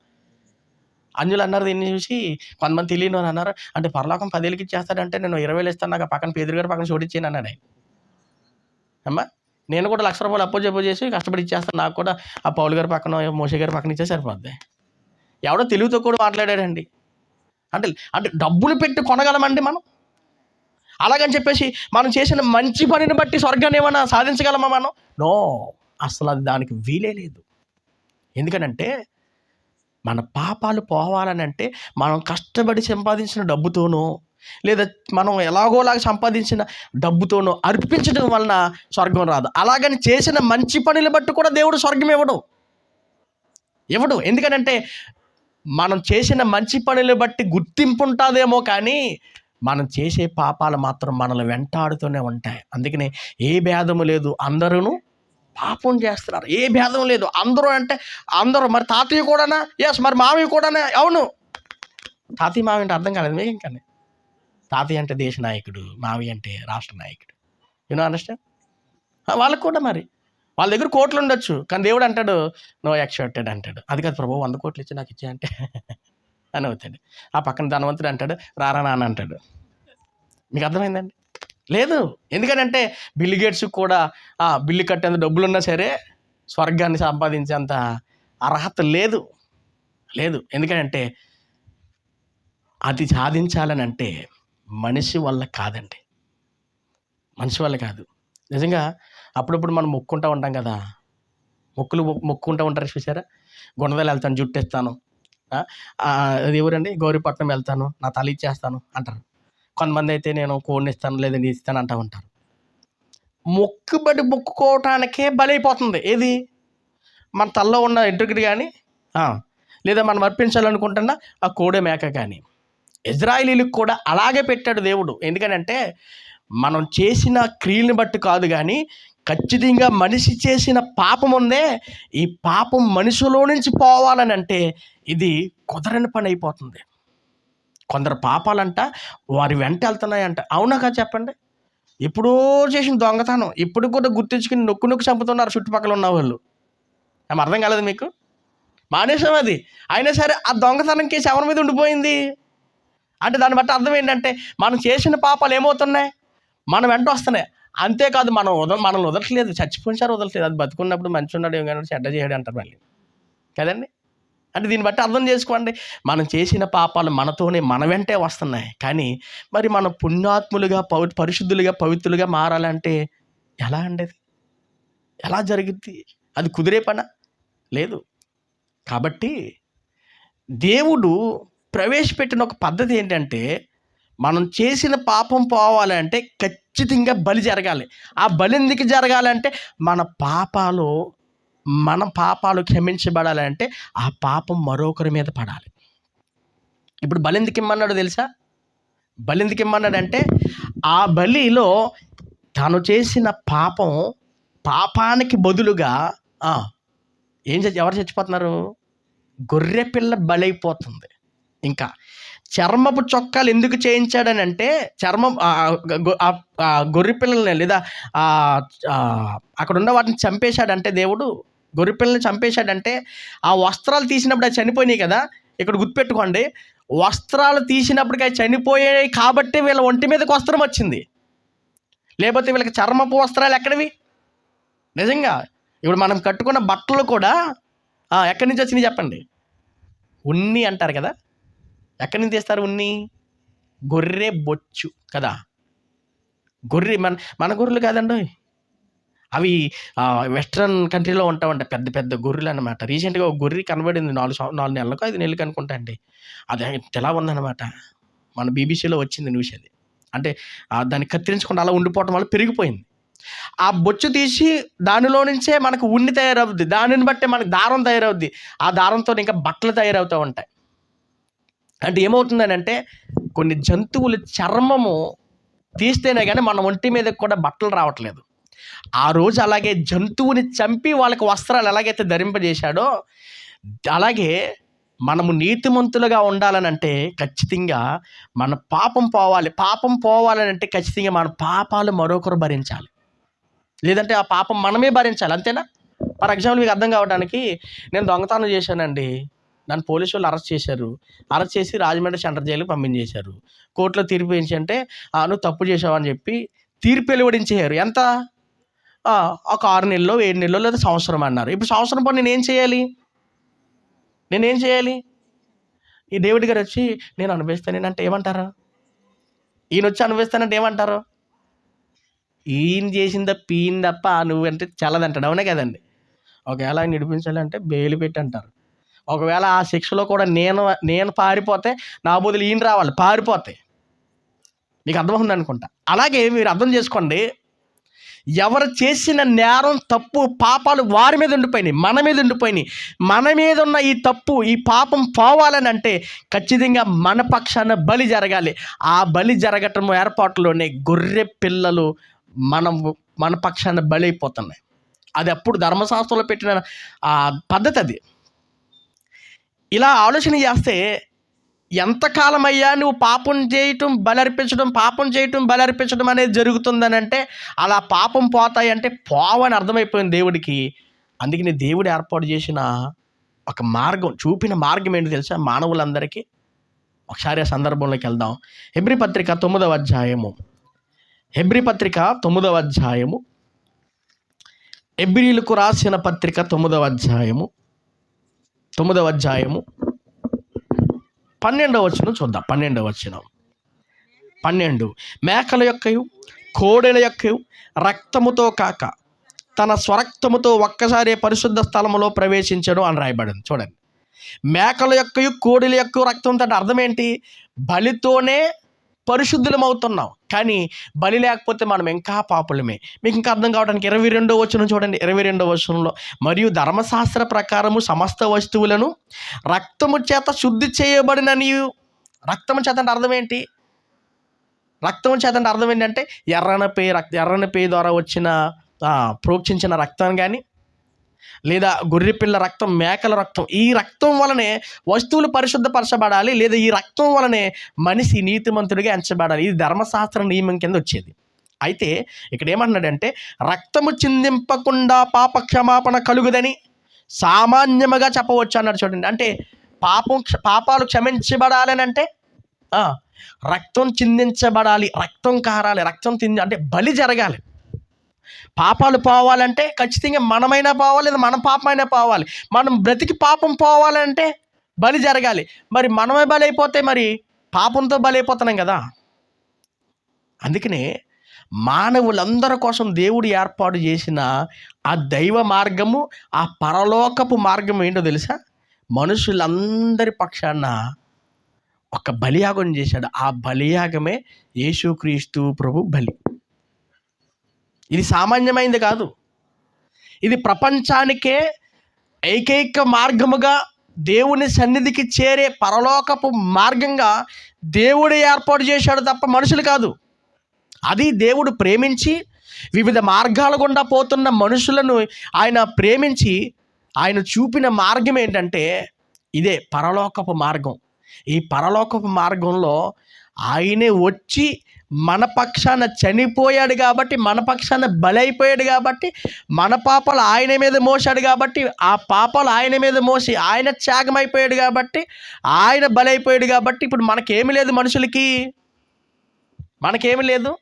అంజులు అన్నారు దీన్ని చూసి, కొంతమంది తెలియని అని అన్నారు. అంటే పరలోకం 10 ఏళ్ళకి ఇచ్చేస్తాడంటే నేను 20 ఇస్తాను, నాకు పక్కన పేదరి గారు పక్కన చోటిచ్చాను అన్నాడు ఆయన. అమ్మా, నేను కూడా ₹1,00,000 అప్పు చేసి కష్టపడి ఇచ్చేస్తాను, నాకు కూడా ఆ పౌలు గారి పక్కన మోషే గారి పక్కన ఇచ్చే సరిపోద్ది. ఎవడో తెలివితో కూడా మాట్లాడాడండి. అంటే అంటే డబ్బులు పెట్టి కొనగలమండి మనం? అలాగని చెప్పేసి మనం చేసిన మంచి పనిని బట్టి స్వర్గాన్ని ఏమైనా సాధించగలమా మనం? నో, అసలు అది దానికి వీలే లేదు. ఎందుకనంటే మన పాపాలు పోవాలని అంటే మనం కష్టపడి సంపాదించిన డబ్బుతోనో, లేదా మనం ఎలాగోలాగా సంపాదించిన డబ్బుతోనో అర్పించడం వలన స్వర్గం రాదు. అలాగని చేసిన మంచి పనులు బట్టి కూడా దేవుడు స్వర్గం ఇవ్వడు. ఎందుకనంటే మనం చేసిన మంచి పనులు బట్టి గుర్తింపు ఉంటుందేమో, కానీ మనం చేసే పాపాలు మాత్రం మనల్ని వెంటాడుతూనే ఉంటాయి. అందుకనే ఏ భేదము లేదు, అందరూ పాపం చేస్తున్నారు. ఏ భేదం లేదు, అందరూ అంటే అందరూ. మరి తాతయ్య కూడానా? ఎస్. మరి మావయ్య కూడానా? అవును. తాతయ్య మావయ్య అంటే అర్థం కాలేదు మీకు ఇంకా? తాతయ్య అంటే దేశ నాయకుడు, మావయ్య అంటే రాష్ట్ర నాయకుడు. You know understand? వాళ్ళకు కూడా మరి వాళ్ళ దగ్గర కోట్లు ఉండొచ్చు, కానీ దేవుడు అంటాడు నో ఎక్స్పెక్టెడ్ అంటాడు. అది కాదు ప్రభు 100 కోట్లు ఇచ్చి నాకు ఇచ్చే అంటే అని అవుతాడు. ఆ పక్కన ధనవంతుడు అంటాడు రారా నాన్న అంటాడు. మీకు అర్థమైందండి? లేదు. ఎందుకనంటే బిల్ గేట్స్ కూడా బిల్లు కట్టేంత డబ్బులు ఉన్నా సరే స్వర్గాన్ని సంపాదించేంత అర్హత లేదు. ఎందుకంటే అది సాధించాలని అంటే మనిషి వల్ల కాదండి, మనిషి వల్ల కాదు. నిజంగా అప్పుడప్పుడు మనం మొక్కుంటూ ఉంటాం కదా, మొక్కుంటూ ఉంటారు చూసారా? గుణదలు వెళ్తాను, జుట్టు ఇస్తాను, అది ఎవరండి గౌరీపట్నం వెళ్తాను, నా తల ఇచ్చేస్తాను అంటారు. కొంతమంది అయితే నేను కోడిని ఇస్తాను లేదా నీ ఇస్తాను అంటూ ఉంటారు. మొక్కుకోవటానికే బలైపోతుంది. ఏది? మన తలలో ఉన్న ఎంట్రుకలు కానీ లేదా మనం అర్పించాలనుకుంటున్న ఆ కోడే మేక కానీ. ఇజ్రాయేలీలకు కూడా అలాగే పెట్టాడు దేవుడు. ఎందుకనంటే మనం చేసిన క్రియలను బట్టి కాదు, కానీ ఖచ్చితంగా మనిషి చేసిన పాపం ఉందే, ఈ పాపం మనిషిలో నుంచి పోవాలని అంటే ఇది కుదరని పని అయిపోతుంది. కొందరు పాపాలంట వారి వెంట వెళ్తున్నాయంట. అవునా కాదు చెప్పండి? ఎప్పుడో చేసిన దొంగతనం ఇప్పుడు కూడా గుర్తించుకుని నొక్కు చంపుతున్నారు చుట్టుపక్కల ఉన్న వాళ్ళు. అర్థం కాలేదు మీకు? మానేసాం అది. అయినా సరే ఆ దొంగతనం కేసు ఎవరి మీద ఉండిపోయింది అంటే దాన్ని బట్టి అర్థం ఏంటంటే మనం చేసిన పాపాలు ఏమవుతున్నాయి, మనం వెంట వస్తున్నాయి. అంతేకాదు మనల్ని వదలట్లేదు, చచ్చిపోయినసారి వదలట్లేదు. అది బతుకున్నప్పుడు మంచి ఉన్నాడు ఏం కానీ చెడ్డ చేయడం అంటారు మళ్ళీ కదండి. అంటే దీన్ని బట్టి అర్థం చేసుకోండి, మనం చేసిన పాపాలు మనతోనే మన వెంటే వస్తున్నాయి. కానీ మరి మనం పుణ్యాత్ములుగా పరిశుద్ధులుగా పవిత్రులుగా మారాలంటే ఎలా అండి? అది ఎలా జరుగుద్ది? అది కుదిరే పనా? లేదు. కాబట్టి దేవుడు ప్రవేశపెట్టిన ఒక పద్ధతి ఏంటంటే మనం చేసిన పాపం పోవాలంటే ఖచ్చితంగా బలి జరగాలి. ఆ బలి ఎందుకు జరగాలంటే మన పాపాలు క్షమించబడాలంటే ఆ పాపం మరొకరి మీద పడాలి. ఇప్పుడు బలి ఎందుకు ఇమ్మన్నాడు తెలుసా? బలి ఎందుకు ఇమ్మన్నాడంటే ఆ బలిలో తను చేసిన పాపానికి బదులుగా ఎవరు చచ్చిపోతున్నారు? గొర్రె పిల్ల బలైపోతుంది. ఇంకా చర్మపు చొక్కాలు ఎందుకు చేయించాడని అంటే, చర్మం గొర్రె పిల్లల్ని లేదా అక్కడ ఉన్న వాటిని చంపేశాడంటే, దేవుడు గొర్రె పిల్లల్ని చంపేశాడంటే, ఆ వస్త్రాలు తీసినప్పుడు అవి చనిపోయినాయి కదా. ఇక్కడ గుర్తుపెట్టుకోండి, వస్త్రాలు తీసినప్పటికీ అవి చనిపోయాయి కాబట్టి వీళ్ళ ఒంటి మీదకి వస్త్రం వచ్చింది. లేకపోతే వీళ్ళకి చర్మపు వస్త్రాలు ఎక్కడివి? నిజంగా ఇప్పుడు మనం కట్టుకున్న బట్టలు కూడా ఎక్కడి నుంచి వచ్చినాయి చెప్పండి? ఉన్ని అంటారు కదా. ఎక్కడి నుంచి తీస్తారు ఉన్ని? గొర్రె బొచ్చు కదా. గొర్రె మన గొర్రెలు కాదండి అవి. వెస్ట్రన్ కంట్రీలో ఉంటామంట పెద్ద పెద్ద గొర్రెలు అనమాట. రీసెంట్గా ఒక గొర్రె కనబడింది 4 నెలలకు 5 నెలలకు అనుకుంటా అండి. అది ఎలా ఉందన్నమాట. మన బీబీసీలో వచ్చింది న్యూస్ అది. అంటే దాన్ని కత్తిరించకుండా అలా ఉండిపోవటం వల్ల పెరిగిపోయింది. ఆ బొచ్చు తీసి దానిలో నుంచే మనకు ఉన్ని తయారవుద్ది. దానిని బట్టే మనకు దారం తయారవుద్ది. ఆ దారంతో ఇంకా బట్టలు తయారవుతూ ఉంటాయి. అంటే ఏమవుతుందని అంటే, కొన్ని జంతువుల చర్మము తీస్తేనే కానీ మన ఒంటి మీద కూడా బట్టలు రావట్లేదు. ఆ రోజు అలాగే జంతువుని చంపి వాళ్ళకి వస్త్రాలు ఎలాగైతే ధరింపజేశాడో, అలాగే మనము నీతిమంతులుగా ఉండాలనంటే ఖచ్చితంగా మన పాపం పోవాలి. పాపం పోవాలనంటే ఖచ్చితంగా మన పాపాలు మరొకరు భరించాలి, లేదంటే ఆ పాపం మనమే భరించాలి. అంతేనా? ఫర్ ఎగ్జాంపుల్ మీకు అర్థం కావడానికి, నేను దొంగతనం చేశానండి. నన్ను పోలీసు వాళ్ళు అరెస్ట్ చేశారు. అరెస్ట్ చేసి రాజమండ్రి సెంట్రల్ జైలుకి పంపించేశారు. కోర్టులో తీర్పు ఏంటి అంటే, నువ్వు తప్పు చేసావని చెప్పి తీర్పు వెలువడించారు. ఎంత? ఒక 6 నెలలో 7 నెలలో లేదా సంవత్సరం అన్నారు. ఇప్పుడు సంవత్సరం పాటు నేనేం చేయాలి? ఈ డేవిడ్ గారు వచ్చి నేను అనుభవిస్తానంటే ఏమంటారు? ఈయన వచ్చి అనుభవిస్తానంటే ఏమంటారు? ఈయన చేసిందా పీన్ తప్ప నువ్వంటే చల్లదంటాడు. అవునే కదండి. ఒకవేళ ఆయన విడిపించాలంటే బెయిల్ పెట్టి అంటారు. ఒకవేళ ఆ శిక్షలో కూడా నేను పారిపోతే నా బదులు ఈయన రావాలి, పారిపోతే. మీకు అర్థమవుతుంది అనుకుంటా. అలాగే మీరు అర్థం చేసుకోండి, ఎవరు చేసిన నేరం తప్పు పాపాలు వారి మీద ఉండిపోయినాయి, మన మీద ఉండిపోయినాయి. మన మీద ఉన్న ఈ తప్పు ఈ పాపం పోవాలని అంటే ఖచ్చితంగా మన పక్షాన బలి జరగాలి. ఆ బలి జరగటం ఏర్పాటులోనే గొర్రె పిల్లలు మన పక్షాన బలి అయిపోతున్నాయి. అది అప్పుడు ధర్మశాస్త్రంలో పెట్టిన పద్ధతి అది. ఇలా ఆలోచన చేస్తే ఎంతకాలమయ్యా నువ్వు పాపం చేయటం బలర్పించడం అనేది జరుగుతుందని అంటే, అలా పాపం పోతాయంటే పోవని అర్థమైపోయింది దేవుడికి. అందుకని దేవుడు ఏర్పాటు చేసిన ఒక మార్గం, చూపిన మార్గం ఏంటి తెలుసా మానవులందరికీ? ఒకసారి ఆ సందర్భంలోకి వెళ్దాం. హెబ్రీ పత్రిక 9వ అధ్యాయము. హెబ్రీలకు రాసిన పత్రిక 9వ అధ్యాయము 12వ వచనం చూద్దాం. 12వ వచనం. 12 మేకల యొక్కయు కోడెల యొక్కయు రక్తముతో కాక తన స్వరక్తముతో ఒక్కసారి పరిశుద్ధ స్థలములో ప్రవేశించడం అని రాయబడింది. చూడండి, మేకల యొక్కయు కోడెల యొక్క రక్తంతో అంటే అర్థం ఏంటి? బలితోనే పరిశుద్ధులం అవుతున్నాం, కానీ బలి లేకపోతే మనం ఇంకా పాపులమే. మీకు ఇంకా అర్థం కావడానికి 22వ వచనం చూడండి. 22వ వచనంలో, మరియు ధర్మశాస్త్ర ప్రకారము సమస్త వస్తువులను రక్తము చేత శుద్ధి చేయబడిననియు. రక్తము చేత అంటే అర్థం ఏంటి? అర్థం ఏంటంటే ఎర్రని పేయి ద్వారా వచ్చిన ప్రోక్షించిన రక్తం కానీ, లేదా గొర్రెపిల్ల రక్తం, మేకల రక్తం, ఈ రక్తం వలనే వస్తువులు పరిశుద్ధపరచబడాలి, లేదా ఈ రక్తం వలనే మనిషి నీతిమంతుడిగా ఎంచబడాలి. ఇది ధర్మశాస్త్ర నియమం కింద వచ్చేది. అయితే ఇక్కడ ఏమంటున్నాడంటే, రక్తము చిందింపకుండా పాప క్షమాపణ కలుగుదని సామాన్యముగా చెప్పవచ్చు అన్నాడు. చూడండి, అంటే పాపాలు క్షమించబడాలని అంటే రక్తం చిందించబడాలి, రక్తం కారాలి, రక్తం అంటే బలి జరగాలి. పాపాలు పోవాలంటే ఖచ్చితంగా మనమైనా పోవాలి, లేదా మన పాపమైనా పోవాలి. మనం బ్రతికి పాపం పోవాలంటే బలి జరగాలి. మరి మనమే బలి అయిపోతే మరి పాపంతో బలి అయిపోతున్నాం కదా. అందుకనే మానవులందరి కోసం దేవుడు ఏర్పాటు చేసిన ఆ దైవ మార్గము, ఆ పరలోకపు మార్గం ఏంటో తెలుసా? మనుషులందరి పక్షాన ఒక బలియాగం చేశాడు. ఆ బలియాగమే యేసుక్రీస్తు ప్రభు బలి. ఇది సామాన్యమైంది కాదు. ఇది ప్రపంచానికే ఏకైక మార్గముగా దేవుని సన్నిధికి చేరే పరలోకపు మార్గంగా దేవుడు ఏర్పాటు చేశాడు తప్ప మనుషులు కాదు. అది దేవుడు ప్రేమించి వివిధ మార్గాల గుండా పోతున్న మనుషులను ఆయన ప్రేమించి ఆయన చూపిన మార్గం ఏంటంటే ఇదే పరలోకపు మార్గం. ఈ పరలోకపు మార్గంలో ఆయనే వచ్చి మన పక్షాన చనిపోయాడు కాబట్టి, మన పక్షాన బలైపోయాడు కాబట్టి, మన పాపాలు ఆయన మీద మోసాడు కాబట్టి, ఆ పాపాలు ఆయన మీద మోసి ఆయన త్యాగమైపోయాడు కాబట్టి, ఆయన బలైపోయాడు కాబట్టి ఇప్పుడు మనకేమి లేదు, మనుషులకి మనకేమి లేదు,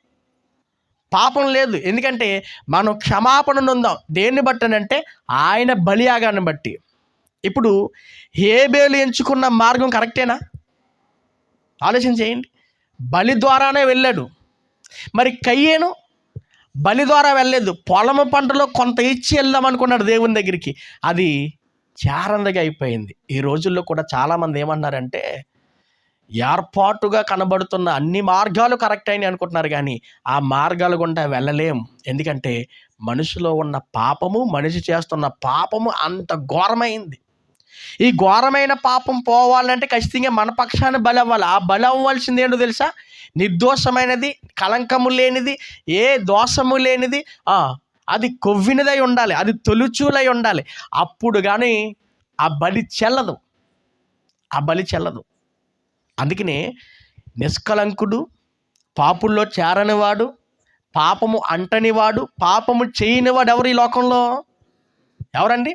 పాపం లేదు. ఎందుకంటే మనం క్షమాపణ నొందాం. దేన్ని బట్టనంటే ఆయన బలియాగాన్ని బట్టి. ఇప్పుడు హేబేలు ఎంచుకున్న మార్గం కరెక్టేనా? ఆలోచన చేయండి. బలి ద్వారానే వెళ్ళాడు. మరి కయ్యేను బలి ద్వారా వెళ్ళలేదు. పొలము పంటలో కొంత ఇచ్చి వెళ్దాం అనుకున్నాడు దేవుని దగ్గరికి. అది చారందగా అయిపోయింది. ఈ రోజుల్లో కూడా చాలామంది ఏమన్నారంటే ఏర్పాటుగా కనబడుతున్న అన్ని మార్గాలు కరెక్ట్ అయినాయి అనుకుంటున్నారు, కానీ ఆ మార్గాలు గుండా వెళ్ళలేం. ఎందుకంటే మనిషిలో ఉన్న పాపము, మనిషి చేస్తున్న పాపము అంత ఘోరమైంది. ఈ ఘోరమైన పాపం పోవాలంటే ఖచ్చితంగా మన పక్షాన బలి అవ్వాలి. ఆ బలి అవ్వాల్సింది ఏంటో తెలుసా? నిర్దోషమైనది, కళంకము లేనిది, ఏ దోషము లేనిది, అది కొవ్వినదై ఉండాలి, అది తొలుచూలై ఉండాలి. అప్పుడు కానీ ఆ బలి చెల్లదు, ఆ బలి చెల్లదు. అందుకనే నిష్కలంకుడు, పాపుల్లో చేరనివాడు, పాపము అంటనివాడు, పాపము చేయనివాడు ఎవరు ఈ లోకంలో? ఎవరండి?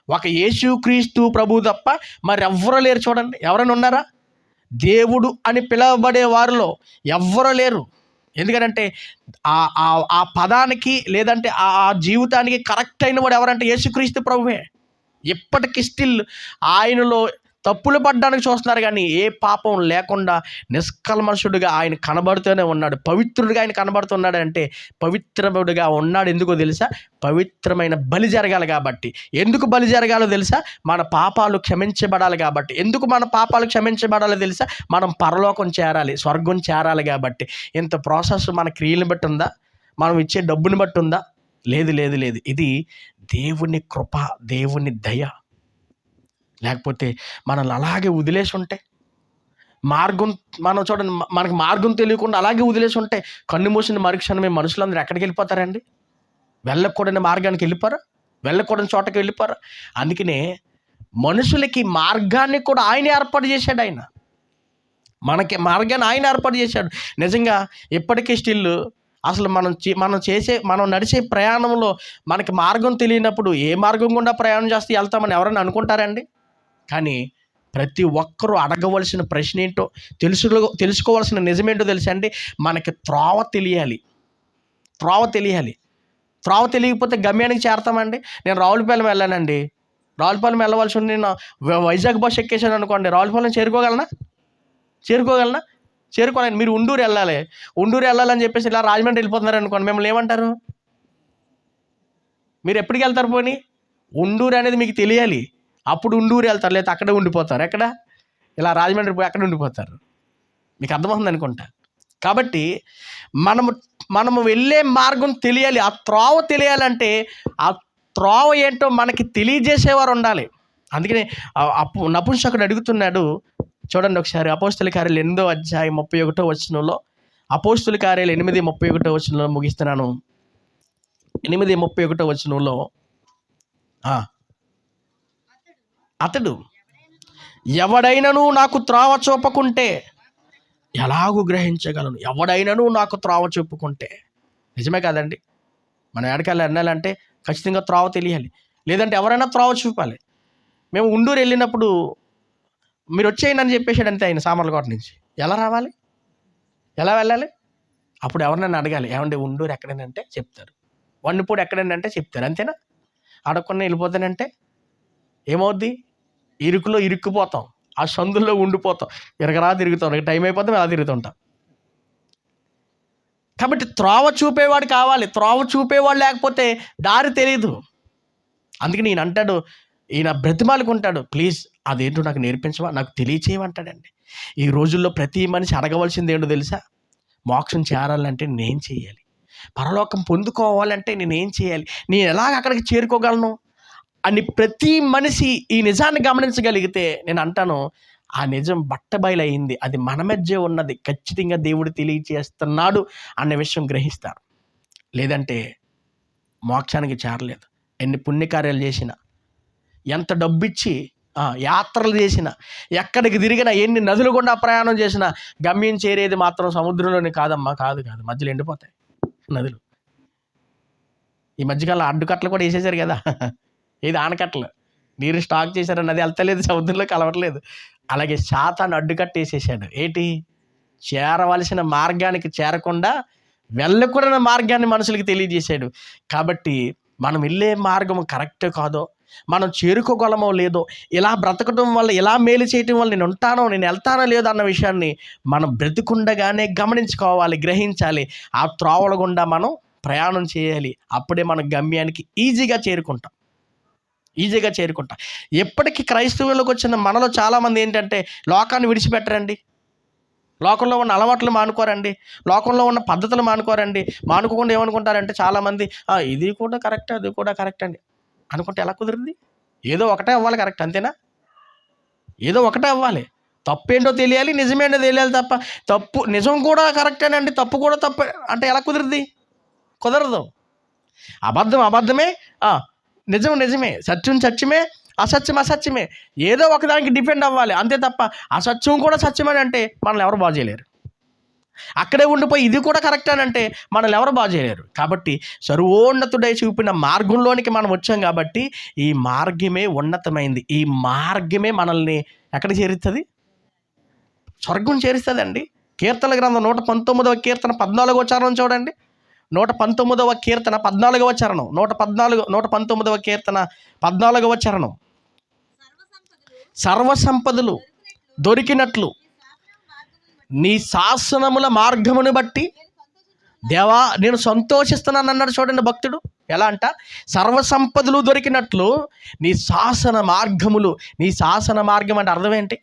ఒక యేసుక్రీస్తు ప్రభు తప్ప మరెవ్వరూ లేరు. చూడండి, ఎవరైనా ఉన్నారా? దేవుడు అని పిలువబడే వారిలో ఎవ్వరూ లేరు. ఎందుకంటే ఆ పదానికి లేదంటే ఆ జీవితానికి కరెక్ట్ అయిన వాడు ఎవరంటే యేసుక్రీస్తు ప్రభువే. ఇప్పటికి స్టిల్ ఆయనలో తప్పులు పడ్డానికి చూస్తున్నారు, కానీ ఏ పాపం లేకుండా నిష్కల్మషుడిగా ఆయన కనబడుతూనే ఉన్నాడు. పవిత్రుడిగా ఆయన కనబడుతున్నాడు. అంటే పవిత్రుడిగా ఉన్నాడు. ఎందుకో తెలుసా? పవిత్రమైన బలి జరగాలి కాబట్టి. ఎందుకు బలి జరగాలో తెలుసా? మన పాపాలు క్షమించబడాలి కాబట్టి. ఎందుకు మన పాపాలు క్షమించబడాలో తెలుసా? మనం పరలోకం చేరాలి, స్వర్గం చేరాలి కాబట్టి. ఇంత ప్రాసెస్ మన క్రియలను బట్టి ఉందా? మనం ఇచ్చే డబ్బుని బట్టి ఉందా? లేదు లేదు లేదు. ఇది దేవుని కృప, దేవుని దయ. లేకపోతే మనల్ని అలాగే వదిలేసి ఉంటే, మార్గం మనం చూడండి, మనకు మార్గం తెలియకుండా అలాగే వదిలేసి ఉంటే కన్ను మూసిన మరుక్షణమే మనుషులందరూ ఎక్కడికి వెళ్ళిపోతారండి? వెళ్ళకూడని మార్గానికి వెళ్ళిపోరా? వెళ్ళకూడని చోటకి వెళ్ళిపోరా? అందుకనే మనుషులకి మార్గాన్ని కూడా ఆయన ఏర్పాటు చేశాడు. ఆయన మనకి మార్గాన్ని ఆయన ఏర్పాటు చేశాడు. నిజంగా ఇప్పటికీ స్టిల్ అసలు మనం నడిచే ప్రయాణంలో మనకి మార్గం తెలియనప్పుడు ఏ మార్గం గుండా ప్రయాణం చేస్తే వెళ్తామని ఎవరైనా అనుకుంటారండి? కానీ ప్రతి ఒక్కరూ అడగవలసిన ప్రశ్న ఏంటో, తెలుసుకోవాల్సిన నిజమేంటో తెలుసా అండి? మనకి త్రోవ తెలియాలి. త్రోవ తెలియకపోతే గమ్యానికి చేరతామండి. నేను రావులపాలెం వెళ్ళానండి. రావులపాలెం వెళ్ళవలసి ఉంది. నేను వైజాగ్ బస్ ఎక్కేసాను అనుకోండి, రావులపాలెం చేరుకోగలనా? చేరుకోలేను. మీరు ఉండూరు వెళ్ళాలని చెప్పేసి ఇలా రాజమండ్రి వెళ్ళిపోతున్నారు అనుకోండి, మిమ్మల్ని ఏమంటారు? మీరు ఎప్పటికి వెళ్తారు? పోనీ ఉండూరు అనేది మీకు తెలియాలి, అప్పుడు ఉండూరు వెళ్తారు. లేదా అక్కడే ఉండిపోతారు. ఎక్కడ? ఇలా రాజమండ్రి పోయి అక్కడ ఉండిపోతారు. మీకు అర్థమవుతుంది అనుకుంటా. కాబట్టి మనము వెళ్ళే మార్గం తెలియాలి. ఆ త్రోవ తెలియాలంటే ఆ త్రోవ ఏంటో మనకి తెలియజేసేవారు ఉండాలి. అందుకనే నపుంసకుడు అడుగుతున్నాడు. చూడండి ఒకసారి అపోస్తుల కార్యాలు 8వ అధ్యాయం 31వ వచనంలో, అపోస్తుల కార్యాలు 8:31 వచనంలో ముగిస్తున్నాను. 8:31 వచనంలో, అతడు ఎవడైనను నాకు త్రోవ చూపకుంటే ఎలాగూ గ్రహించగలను? ఎవడైనను నాకు త్రోవ చూపుకుంటే. నిజమే కాదండి? మనం ఎక్కడికి వెళ్ళాలంటే ఖచ్చితంగా త్రోవ తెలియాలి, లేదంటే ఎవరైనా త్రోవ చూపాలి. మేము ఉండూరు వెళ్ళినప్పుడు మీరు వచ్చేయండి అని చెప్పేసాడు అంతే. ఆయన సామర్లకోట నుంచి ఎలా రావాలి, ఎలా వెళ్ళాలి? అప్పుడు ఎవరినైనా అడగాలి, ఏమంటే ఉండూరు ఎక్కడేనంటే చెప్తారు, వన్నిపూడి ఎక్కడేనంటే చెప్తారు. అంతేనా? అడగకుండా వెళ్ళిపోతానంటే ఏమవుద్ది? ఇరుకులో ఇరుక్కుపోతాం, ఆ సందుల్లో ఉండిపోతాం, తిరుగుతాం. టైం అయిపోతాం, అలా తిరుగుతుంటాం. కాబట్టి త్రోవ చూపేవాడు కావాలి. త్రోవ చూపేవాడు లేకపోతే దారి తెలియదు. అందుకే ఈయన అంటాడు, ఈయన బ్రతిమాలుకుంటాడు, ప్లీజ్ అదేంటో నాకు నేర్పించవా, నాకు తెలియచేయమంటాడండి. ఈ రోజుల్లో ప్రతి మనిషి అడగవలసింది ఏంటో తెలుసా? మోక్షం చేరాలంటే నేనేం చేయాలి? పరలోకం పొందుకోవాలంటే నేనేం చేయాలి? నేను ఎలాగ అక్కడికి చేరుకోగలను అని ప్రతి మనిషి ఈ నిజాన్ని గమనించగలిగితే నేను అంటాను, ఆ నిజం బట్టబయలయింది. అది మన మధ్య ఉన్నది. ఖచ్చితంగా దేవుడు తెలియచేస్తున్నాడు అన్న విషయం గ్రహిస్తారు. లేదంటే మోక్షానికి చేరలేదు. ఎన్ని పుణ్యకార్యాలు చేసినా, ఎంత డబ్బిచ్చి యాత్రలు చేసినా, ఎక్కడికి తిరిగినా, ఎన్ని నదులు గుండా ప్రయాణం చేసినా గమ్యం చేరేది మాత్రం సముద్రంలోని కాదమ్మా. కాదు మధ్యలో ఎండిపోతాయి నదులు. ఈ మధ్యకాలంలో అడ్డుకట్టలు కూడా వేసేసారు కదా, ఇది ఆనకట్టలు. నీరు స్టాక్ చేశారు, నది వెళ్తలేదు, సముద్రంలో కలవట్లేదు. అలాగే సాతాను అడ్డుకట్టేసేసాడు. ఏంటి? చేరవలసిన మార్గానికి చేరకుండా వెళ్ళకూడని మార్గాన్ని మనుషులకి తెలియజేశాడు. కాబట్టి మనం వెళ్ళే మార్గం కరెక్ట్ కాదో, మనం చేరుకోగలమో లేదో, ఇలా బ్రతకడం వల్ల, ఇలా మేలు చేయటం వల్ల నేను ఉంటానో, నేను వెళ్తానో లేదో అన్న విషయాన్ని మనం బ్రతికుండగానే గమనించుకోవాలి, గ్రహించాలి. ఆ త్రోవల గుండా మనం ప్రయాణం చేయాలి. అప్పుడే మన గమ్యానికి ఈజీగా చేరుకుంటాం. ఎప్పటికీ క్రైస్తవులకు వచ్చిన మనలో చాలామంది ఏంటంటే లోకాన్ని విడిచిపెట్టరండి, లోకంలో ఉన్న అలవాట్లు మానుకోరండి, లోకంలో ఉన్న పద్ధతులు మానుకోరండి. మానుకోకుండా ఏమనుకుంటారంటే చాలామంది ఇది కూడా కరెక్ట్, అది కూడా కరెక్ట్ అండి అనుకుంటే ఎలా కుదురుద్ది? ఏదో ఒకటే అవ్వాలి కరెక్ట్, అంతేనా? ఏదో ఒకటే అవ్వాలి. తప్పేంటో తెలియాలి, నిజమేంటో తెలియాలి తప్ప తప్పు నిజం కూడా కరెక్టేనండి, తప్పు కూడా తప్పే అంటే ఎలా కుదురుద్ది? కుదరదు. అబద్ధం అబద్ధమే, నిజం నిజమే, సత్యం సత్యమే, అసత్యం అసత్యమే. ఏదో ఒకదానికి డిపెండ్ అవ్వాలి, అంతే తప్ప అసత్యం కూడా సత్యమని అంటే మనల్ని ఎవరు బాగు చేయలేరు. అక్కడే ఉండిపోయి ఇది కూడా కరెక్ట్ అని అంటే మనల్ని ఎవరు బాగు చేయలేరు. కాబట్టి సర్వోన్నతుడై చూపిన మార్గంలోనికి మనం వచ్చాం. కాబట్టి ఈ మార్గమే ఉన్నతమైంది. ఈ మార్గమే మనల్ని ఎక్కడ చేరుస్తుంది? స్వర్గం చేరుస్తుందండి. కీర్తన గ్రంథం 119వ కీర్తన 14వ చరణం చూడండి. 119వ కీర్తన 14వ చరణం. 119వ కీర్తన 14వ చరణం. సర్వసంపదలు దొరికినట్లు నీ శాసనముల మార్గమును బట్టి దేవా నేను సంతోషిస్తున్నాను అన్నాడు. చూడండి భక్తుడు ఎలా అంట, సర్వసంపదలు దొరికినట్లు నీ శాసన మార్గములు. నీ శాసన మార్గం అంటే అర్థం ఏంటి?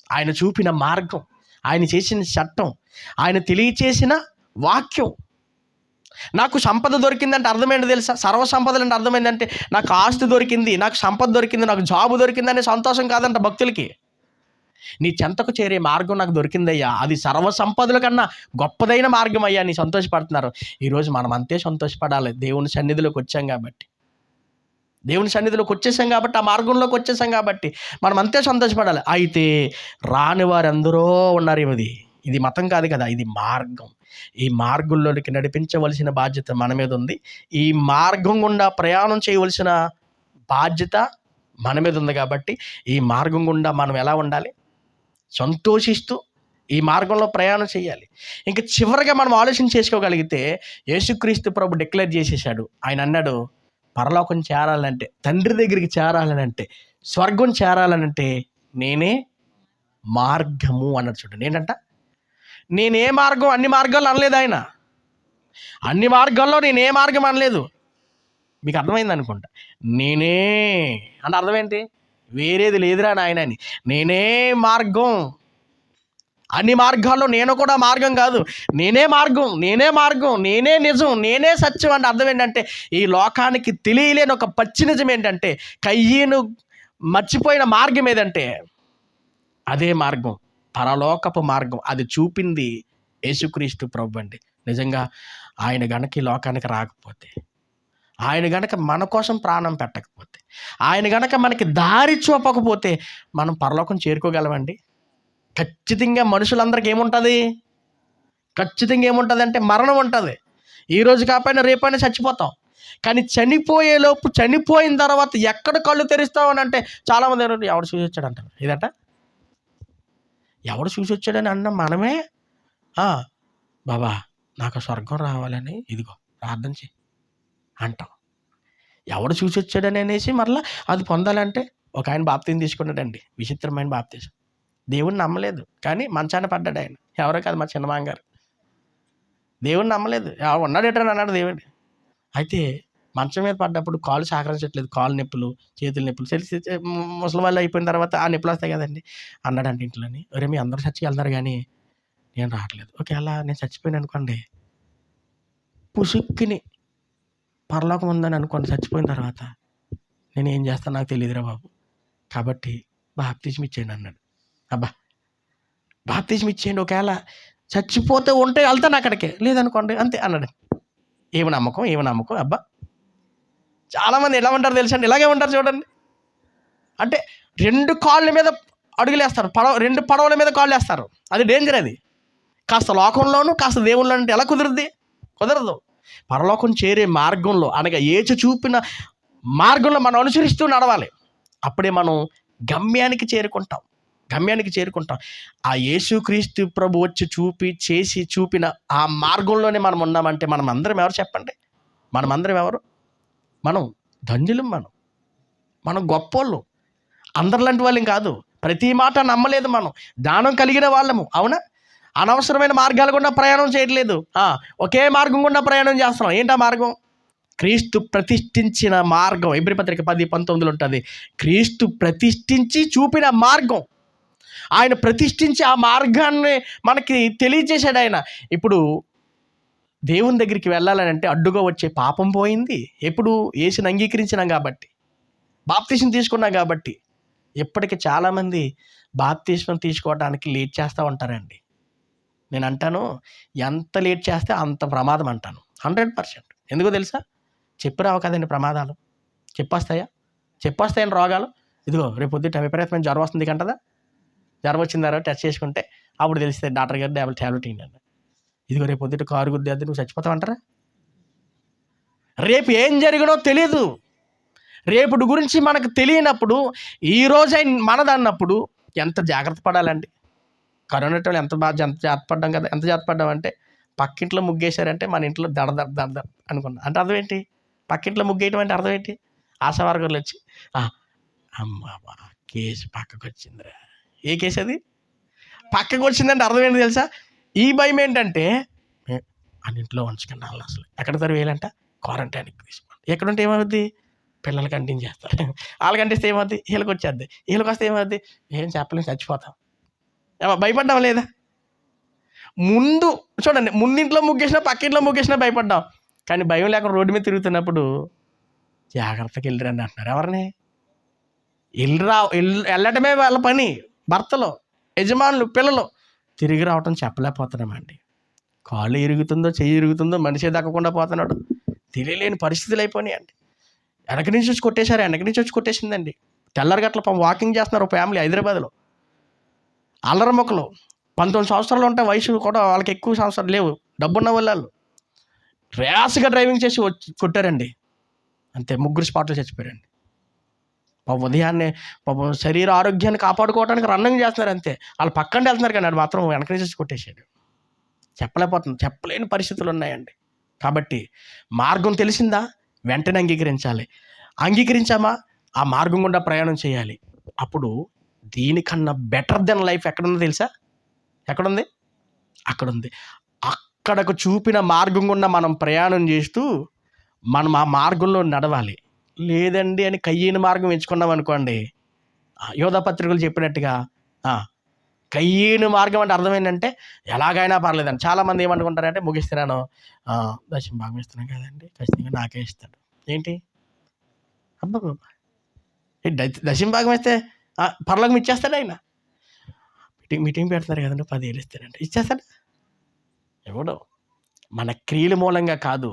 ఆయన చూపిన మార్గం, ఆయన చేసిన చట్టం, ఆయన తెలియచేసిన వాక్యం. నాకు సంపద దొరికిందంటే అర్థమైంది తెలుసా? సర్వసంపదలు అంటే అర్థమైందంటే నాకు ఆస్తి దొరికింది, నాకు సంపద దొరికింది, నాకు జాబు దొరికింది అనే సంతోషం కాదంట భక్తులకి. నీ చెంతకు చేరే మార్గం నాకు దొరికిందయ్యా, అది సర్వసంపదల కన్నా గొప్పదైన మార్గం అయ్యా, నీ సంతోషపడుతున్నారు. ఈరోజు మనం అంతే సంతోషపడాలి. దేవుని సన్నిధిలోకి వచ్చాం కాబట్టి, ఆ మార్గంలోకి వచ్చేసాం కాబట్టి మనం అంతే సంతోషపడాలి. అయితే రాని వారెందరో ఉన్నారు. ఇది మతం కాదు కదా, ఇది మార్గం. ఈ మార్గంలోనికి నడిపించవలసిన బాధ్యత మన మీద ఉంది. ఈ మార్గం గుండా ప్రయాణం చేయవలసిన బాధ్యత మన మీద ఉంది. కాబట్టి ఈ మార్గం గుండా మనం ఎలా ఉండాలి? సంతోషిస్తూ ఈ మార్గంలో ప్రయాణం చేయాలి. ఇంకా చివరిగా మనం ఆలోచన చేసుకోగలిగితే యేసుక్రీస్తు ప్రభు డిక్లేర్ చేసేసాడు. ఆయన అన్నాడు, పరలోకం చేరాలంటే, తండ్రి దగ్గరికి చేరాలనంటే, స్వర్గం చేరాలనంటే నేనే మార్గము అన్నాడు. చూడండి ఏంటంట, నేనే మార్గం. అన్ని మార్గాలు అనలేదు ఆయన, అన్ని మార్గాల్లో నేనే మార్గం అనలేదు. మీకు అర్థమైంది అనుకుంటా. నేనే అంటే అర్థం ఏంటి? వేరేది లేదురా నాయన అని. నేనే మార్గం. అన్ని మార్గాల్లో నేను కూడా మార్గం కాదు, నేనే మార్గం, నేనే నిజం, నేనే సత్యం అంటే అర్థం ఏంటంటే ఈ లోకానికి తెలియలేని ఒక పచ్చి నిజం ఏంటంటే కయ్యను మర్చిపోయిన మార్గం ఏదంటే అదే మార్గం, పరలోకపు మార్గం. అది చూపింది యేసుక్రీస్తు ప్రభు అండి. నిజంగా ఆయన గనక ఈ లోకానికి రాకపోతే, ఆయన గనక మన కోసం ప్రాణం పెట్టకపోతే, ఆయన గనక మనకి దారి చూపకపోతే మనం పరలోకం చేరుకోగలమండి? ఖచ్చితంగా మనుషులందరికీ ఏముంటుంది? అంటే మరణం ఉంటుంది. ఈరోజు కాకపోయినా రేపైనా చచ్చిపోతాం. కానీ చనిపోయేలోపు, చనిపోయిన తర్వాత ఎక్కడ కళ్ళు తెరుస్తామని అంటే చాలామంది ఎవడు చూసి వచ్చాడు అంటారు. ఇదట ఎవడు చూసి వచ్చాడని అన్న మనమే బాబా నాకు స్వర్గం రావాలని ఇదిగో ప్రార్థన చేయి అంటాం. ఎవడు చూసి వచ్చాడని అనేసి మరలా అది పొందాలంటే ఒక ఆయన బాప్తీసం తీసుకున్నాడండి, విచిత్రమైన బాప్తీసం. దేవుణ్ణి నమ్మలేదు కానీ మంచాన పడ్డాడు ఆయన. ఎవరో కాదు, మా చిన్నమాంగారు. దేవుణ్ణి నమ్మలేదు, ఉన్నాడేటని అన్నాడు దేవుడు. అయితే మంచం మీద పడ్డప్పుడు కాళ్ళు సహకరించట్లేదు, కాళ్ళు నొప్పులు, చేతుల నొప్పులు. తెలిసి ముసలి వాళ్ళు అయిపోయిన తర్వాత ఆ నొప్పులు వస్తాయి కదండి. అన్నాడండి ఇంట్లోని, ఒరే మీ అందరూ చచ్చి వెళ్తారు కానీ నేను రావట్లేదు. ఓకే, అలా నేను చచ్చిపోయాను అనుకోండి, పుసుక్కిని పరలోకం ఉందని అనుకోండి, చచ్చిపోయిన తర్వాత నేను ఏం చేస్తాను నాకు తెలియదురా బాబు, కాబట్టి బాప్తీసం ఇచ్చేయండి అన్నాడు. అబ్బా బాప్తిజం ఇచ్చేయండి, ఒకవేళ చచ్చిపోతే ఉంటే వెళ్తాను అక్కడికి, లేదనుకోండి అంతే అన్నాడు. ఏమి నమ్మకం అబ్బా. చాలామంది ఎలా ఉంటారు తెలుసా అండి, ఇలాగే ఉంటారు చూడండి. అంటే 2 కాళ్ళ మీద అడుగులేస్తారు, రెండు పడవల మీద కాళ్ళు వేస్తారు. అది డేంజర్. అది కాస్త లోకంలోను కాస్త దేవుళ్ళు అంటే ఎలా కుదరదు. పరలోకం చేరే మార్గంలో అనగా యేసు చూపిన మార్గంలో మనం అనుసరిస్తూ నడవాలి. అప్పుడే మనం గమ్యానికి చేరుకుంటాం. ఆ యేసుక్రీస్తు ప్రభు వచ్చి చూపిన ఆ మార్గంలోనే మనం ఉన్నామంటే మనం అందరం ఎవరు చెప్పండి? మనం ధన్యులం. మనం గొప్పోళ్ళు, అందరిలాంటి వాళ్ళం కాదు. ప్రతి మాట నమ్మలేదు, మనం జ్ఞానం కలిగిన వాళ్ళము. అవునా? అనవసరమైన మార్గాలు గుండా ప్రయాణం చేయట్లేదు, ఒకే మార్గం గుండా ప్రయాణం చేస్తున్నాం. ఏంటా మార్గం? క్రీస్తు ప్రతిష్ఠించిన మార్గం. ఎబ్రీ పత్రిక 10:19 ఉంటుంది. క్రీస్తు ప్రతిష్ఠించి చూపిన మార్గం. ఆయన ప్రతిష్ఠించి ఆ మార్గాన్ని మనకి తెలియజేశాడు ఆయన. ఇప్పుడు దేవుని దగ్గరికి వెళ్ళాలని అంటే అడ్డుగా వచ్చే పాపం పోయింది. ఎప్పుడు యేసుని అంగీకరించినాం కాబట్టి, బాప్తిసం తీసుకున్నాం కాబట్టి. ఇప్పటికి చాలామంది బాప్తిసం తీసుకోవడానికి లేట్ చేస్తూ ఉంటారండి. నేను అంటాను, ఎంత లేట్ చేస్తే అంత ప్రమాదం అంటాను. 100%. ఎందుకో తెలుసా? చెప్పిరావు కదండి ప్రమాదాలు. చెప్పొస్తాయని రోగాలు. ఇదిగో రేపు పొద్దుట విపరీతమైన జ్వరం వస్తుంది కంటదా, జ్వరం వచ్చిన తర్వాత టెస్ట్ చేసుకుంటే అప్పుడు తెలిస్తే డాక్టర్ గారు ట్యాబ్లెట్ ఇవ్వండి. ఇదిగో రేపు పొద్దుట కారు గుద్దేది, నువ్వు చచ్చిపోతావంటారా? రేపు ఏం జరిగినో తెలియదు. రేపుడు గురించి మనకు తెలియనప్పుడు ఈరోజే మనదన్నప్పుడు ఎంత జాగ్రత్త పడాలండి. కరోనా వాళ్ళు ఎంత జాగ్రత్త పడ్డాం కదా. ఎంత జాగ్రత్త పడ్డామంటే పక్కింట్లో ముగ్గేశారంటే మన ఇంట్లో దడ అనుకున్నా. అంటే అర్థం ఏంటి? పక్కింట్లో ముగ్గేయటం అంటే అర్థం ఏంటి? ఆశావర్గర్లు వచ్చి అమ్మ కేసు పక్కకు వచ్చిందిరా. ఏ కేసు అది? పక్కకు వచ్చిందంటే అర్థం ఏంటి తెలుసా? ఈ భయం ఏంటంటే అన్నింట్లో ఉంచుకున్న వాళ్ళు అసలు ఎక్కడ వేయాలంట, క్వారంటైన్కి తీసుకోండి. ఎక్కడుంటే ఏమవుద్ది? పిల్లలకి అంటించేస్తారు. వాళ్ళకి అంటిస్తే ఏమవుద్ది? వీళ్ళకి వచ్చేద్ది. వీళ్ళకి వస్తే ఏమవుద్ది? ఏం చెప్పలేం, చచ్చిపోతాం. భయపడ్డాం లేదా? ముందు చూడండి, ముందింట్లో ముగ్గేసినా పక్కింట్లో ముగ్గేసినా భయపడ్డాం. కానీ భయం లేకుండా రోడ్డు మీద తిరుగుతున్నప్పుడు జాగ్రత్తగా వెళ్ళిరండి అంటున్నారు. ఎవరిని? వెళ్ళటమే వాళ్ళ పని. భర్తలు, యజమానులు, పిల్లలు తిరిగి రావటం చెప్పలేకపోతున్నామండి. కాళ్ళు ఇరుగుతుందో చెయ్యి ఇరుగుతుందో మనిషి దక్కకుండా పోతున్నాడు. తెలియలేని పరిస్థితులు అయిపోయినాయండి. వెనక నుంచి వచ్చి కొట్టేసిందండి. తెల్లరి గట్ల వాకింగ్ చేస్తున్నారు ఒక ఫ్యామిలీ హైదరాబాద్లో. అల్లరి మొక్కలు 19 సంవత్సరాలు ఉంటే వయసు కూడా వాళ్ళకి ఎక్కువ సంవత్సరాలు లేవు. డబ్బున్న వాళ్ళు ర్యాష్గా డ్రైవింగ్ చేసి కొట్టారండి. అంతే, 3 స్పాట్లు చచ్చిపోయారండి. ఉదయాన్నే శరీర ఆరోగ్యాన్ని కాపాడుకోవడానికి రన్నింగ్ చేస్తున్నారు. అంతే, వాళ్ళు పక్కన వెళ్తున్నారు కానీ అది మాత్రం వెనక నుంచి కొట్టేసాడు. చెప్పలేని పరిస్థితులు ఉన్నాయండి. కాబట్టి మార్గం తెలిసిందా? వెంటనే అంగీకరించామా? ఆ మార్గం గుండా ప్రయాణం చేయాలి. అప్పుడు దీనికన్నా బెటర్ దెన్ లైఫ్ ఎక్కడుందో తెలుసా? ఎక్కడుంది? అక్కడుంది. అక్కడకు చూపిన మార్గం గుండా మనం ప్రయాణం చేస్తూ మనం ఆ మార్గంలో నడవాలి. లేదండి అని కయ్యని మార్గం ఎంచుకున్నాం అనుకోండి, యోధా పత్రికలు చెప్పినట్టుగా కయ్యని మార్గం అంటే అర్థం ఏంటంటే ఎలాగైనా పర్లేదండి. చాలామంది ఏమనుకుంటారంటే, ముగిస్తున్నాను, దశమ భాగం ఇస్తున్నాను కదండి, ఖచ్చితంగా నాకే ఇస్తాడు. ఏంటి అబ్బా, దశమ భాగం ఇస్తే పర్లోకం ఇచ్చేస్తాడు ఆయన. మీటింగ్ పెడతారు కదండి, 10,000 ఇస్తాడంటే ఇచ్చేస్తాడు. ఎవడో మన క్రియల మూలంగా కాదు,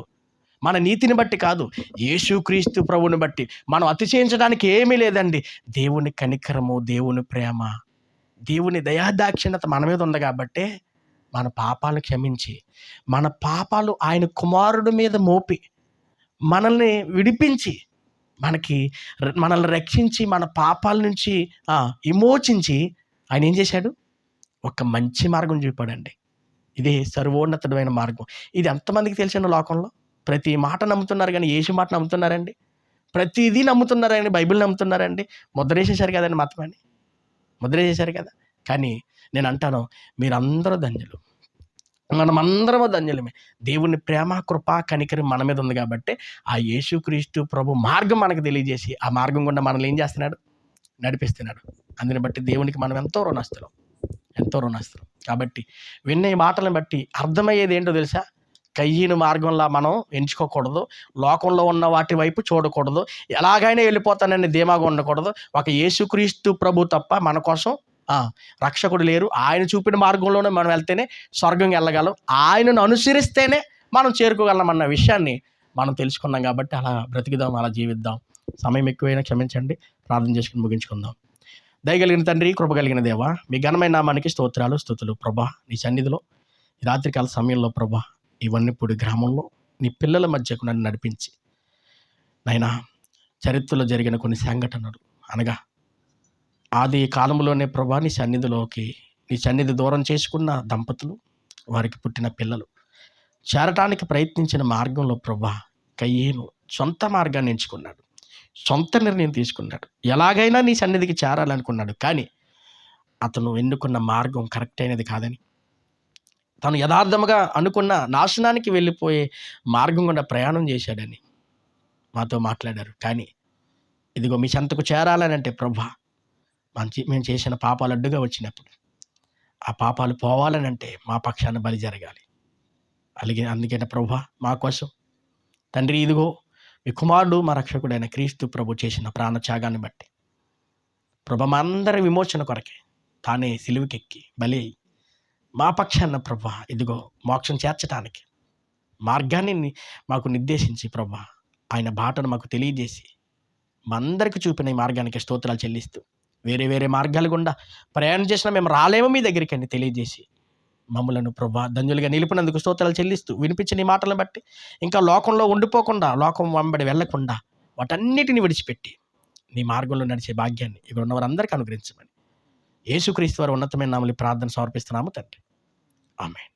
మన నీతిని బట్టి కాదు, యేసుక్రీస్తు ప్రభువుని బట్టి. మనం అతిశయించడానికి ఏమీ లేదండి. దేవుని కనికరము, దేవుని ప్రేమ, దేవుని దయాదాక్షిణ్యత మన మీద ఉంది కాబట్టి మన పాపాలను క్షమించి, మన పాపాలు ఆయన కుమారుడి మీద మోపి మనల్ని విడిపించి, మనల్ని రక్షించి, మన పాపాల నుంచి విమోచించి ఆయన ఏం చేశాడు? ఒక మంచి మార్గం చూపాడండి. ఇదే సర్వోన్నతమైన మార్గం. ఇది ఎంతమందికి తెలిసిన లోకంలో? ప్రతి మాట నమ్ముతున్నారు కానీ యేసు మాట నమ్ముతున్నారండి? ప్రతిదీ నమ్ముతున్నారండి, బైబిల్ నమ్ముతున్నారండి. ముద్రేసేశారు కదండి, మతమని ముద్రేసేశారు కదా. కానీ నేను అంటాను, మీరందరూ ధన్యులు, మనమందరము ధన్యులమే. దేవుని ప్రేమ, కృప, కనికరం మన మీద ఉంది కాబట్టి ఆ యేసుక్రీస్తు ప్రభు మార్గం మనకు తెలియజేసి ఆ మార్గం గుండా మనల్ని ఏం చేస్తున్నాడు? నడిపిస్తున్నాడు. అందుని బట్టి దేవునికి మనం ఎంతో రుణస్తులం. కాబట్టి విన్న ఈ మాటలను బట్టి అర్థమయ్యేది ఏంటో తెలుసా? కయ్యను మార్గంలో మనం ఎంచుకోకూడదు, లోకంలో ఉన్న వాటి వైపు చూడకూడదు, ఎలాగైనా వెళ్ళిపోతానని ధీమాగా ఉండకూడదు. ఒక యేసుక్రీస్తు ప్రభు తప్ప మన కోసం రక్షకుడు లేరు. ఆయన చూపిన మార్గంలోనే మనం వెళ్తేనే స్వర్గం వెళ్ళగలం. ఆయనను అనుసరిస్తేనే మనం చేరుకోగలం అన్న విషయాన్ని మనం తెలుసుకున్నాం. కాబట్టి అలా బ్రతికిదాం, అలా జీవిద్దాం. సమయం ఎక్కువైనా క్షమించండి. ప్రార్థన చేసుకుని ముగించుకుందాం. దయగలిగిన తండ్రి, కృపగలిగిన దేవా, మీ ఘనమైన నామానికి స్తోత్రాలు, స్తుతులు. ప్రభా, నీ సన్నిధిలో ఈ రాత్రికాల సమయంలో ప్రభా, ఈ వన్నెపూడి గ్రామంలో నీ పిల్లల మధ్యకు నన్ను నడిపించి నాయనా, చరిత్రలో జరిగిన కొన్ని సంఘటనలు అనగా ఆది కాలంలోనే ప్రభా నీ సన్నిధి దూరం చేసుకున్న దంపతులు, వారికి పుట్టిన పిల్లలు చేరటానికి ప్రయత్నించిన మార్గంలో ప్రభా కయ్యేను సొంత మార్గాన్ని ఎంచుకున్నాడు, సొంత నిర్ణయం తీసుకున్నాడు. ఎలాగైనా నీ సన్నిధికి చేరాలనుకున్నాడు. కానీ అతను ఎన్నుకున్న మార్గం కరెక్ట్ అయినది కాదని, తను యథార్థముగా అనుకున్న నాశనానికి వెళ్ళిపోయే మార్గం గుండా ప్రయాణం చేశాడని మాతో మాట్లాడారు. కానీ ఇదిగో మీ చెంతకు చేరాలని అంటే ప్రభా, మేము చేసిన పాపాలు అడ్డుగా వచ్చినప్పుడు ఆ పాపాలు పోవాలని అంటే మా పక్షాన బలి జరగాలి. అందుకనే ప్రభా, మా కోసం తండ్రి ఇదిగో మీ కుమారుడు మా రక్షకుడైన క్రీస్తు ప్రభు చేసిన ప్రాణత్యాగాన్ని బట్టి ప్రభా, మా అందరి విమోచన కొరకే తానే సిలువకెక్కి బలి అయి మా పక్షాన ప్రభా ఇదిగో మోక్షం చేర్చడానికి మార్గాన్ని మాకు నిర్దేశించి ప్రభా, ఆయన బాటను మాకు తెలియజేసి మా అందరికీ చూపిన ఈ మార్గానికి స్తోత్రాలు చెల్లిస్తూ, వేరే వేరే మార్గాలు గుండా ప్రయాణం చేసినా మేము రాలేమో మీ దగ్గరికి అని తెలియజేసి మమ్మలను ప్రభా ధన్యులుగా నిలిపినందుకు స్తోత్రాలు చెల్లిస్తూ, వినిపించిన ఈ మాటలను బట్టి ఇంకా లోకంలో ఉండిపోకుండా, లోకం వెంబడి వెళ్లకుండా వాటన్నిటిని విడిచిపెట్టి నీ మార్గంలో నడిచే భాగ్యాన్ని ఇక్కడ ఉన్న వారందరికీ అనుగ్రహించమని యేసుక్రీస్తు వారి ఉన్నతమైన నామములో ప్రార్థన సమర్పిస్తున్నాము తండ్రి. ఆమేన్.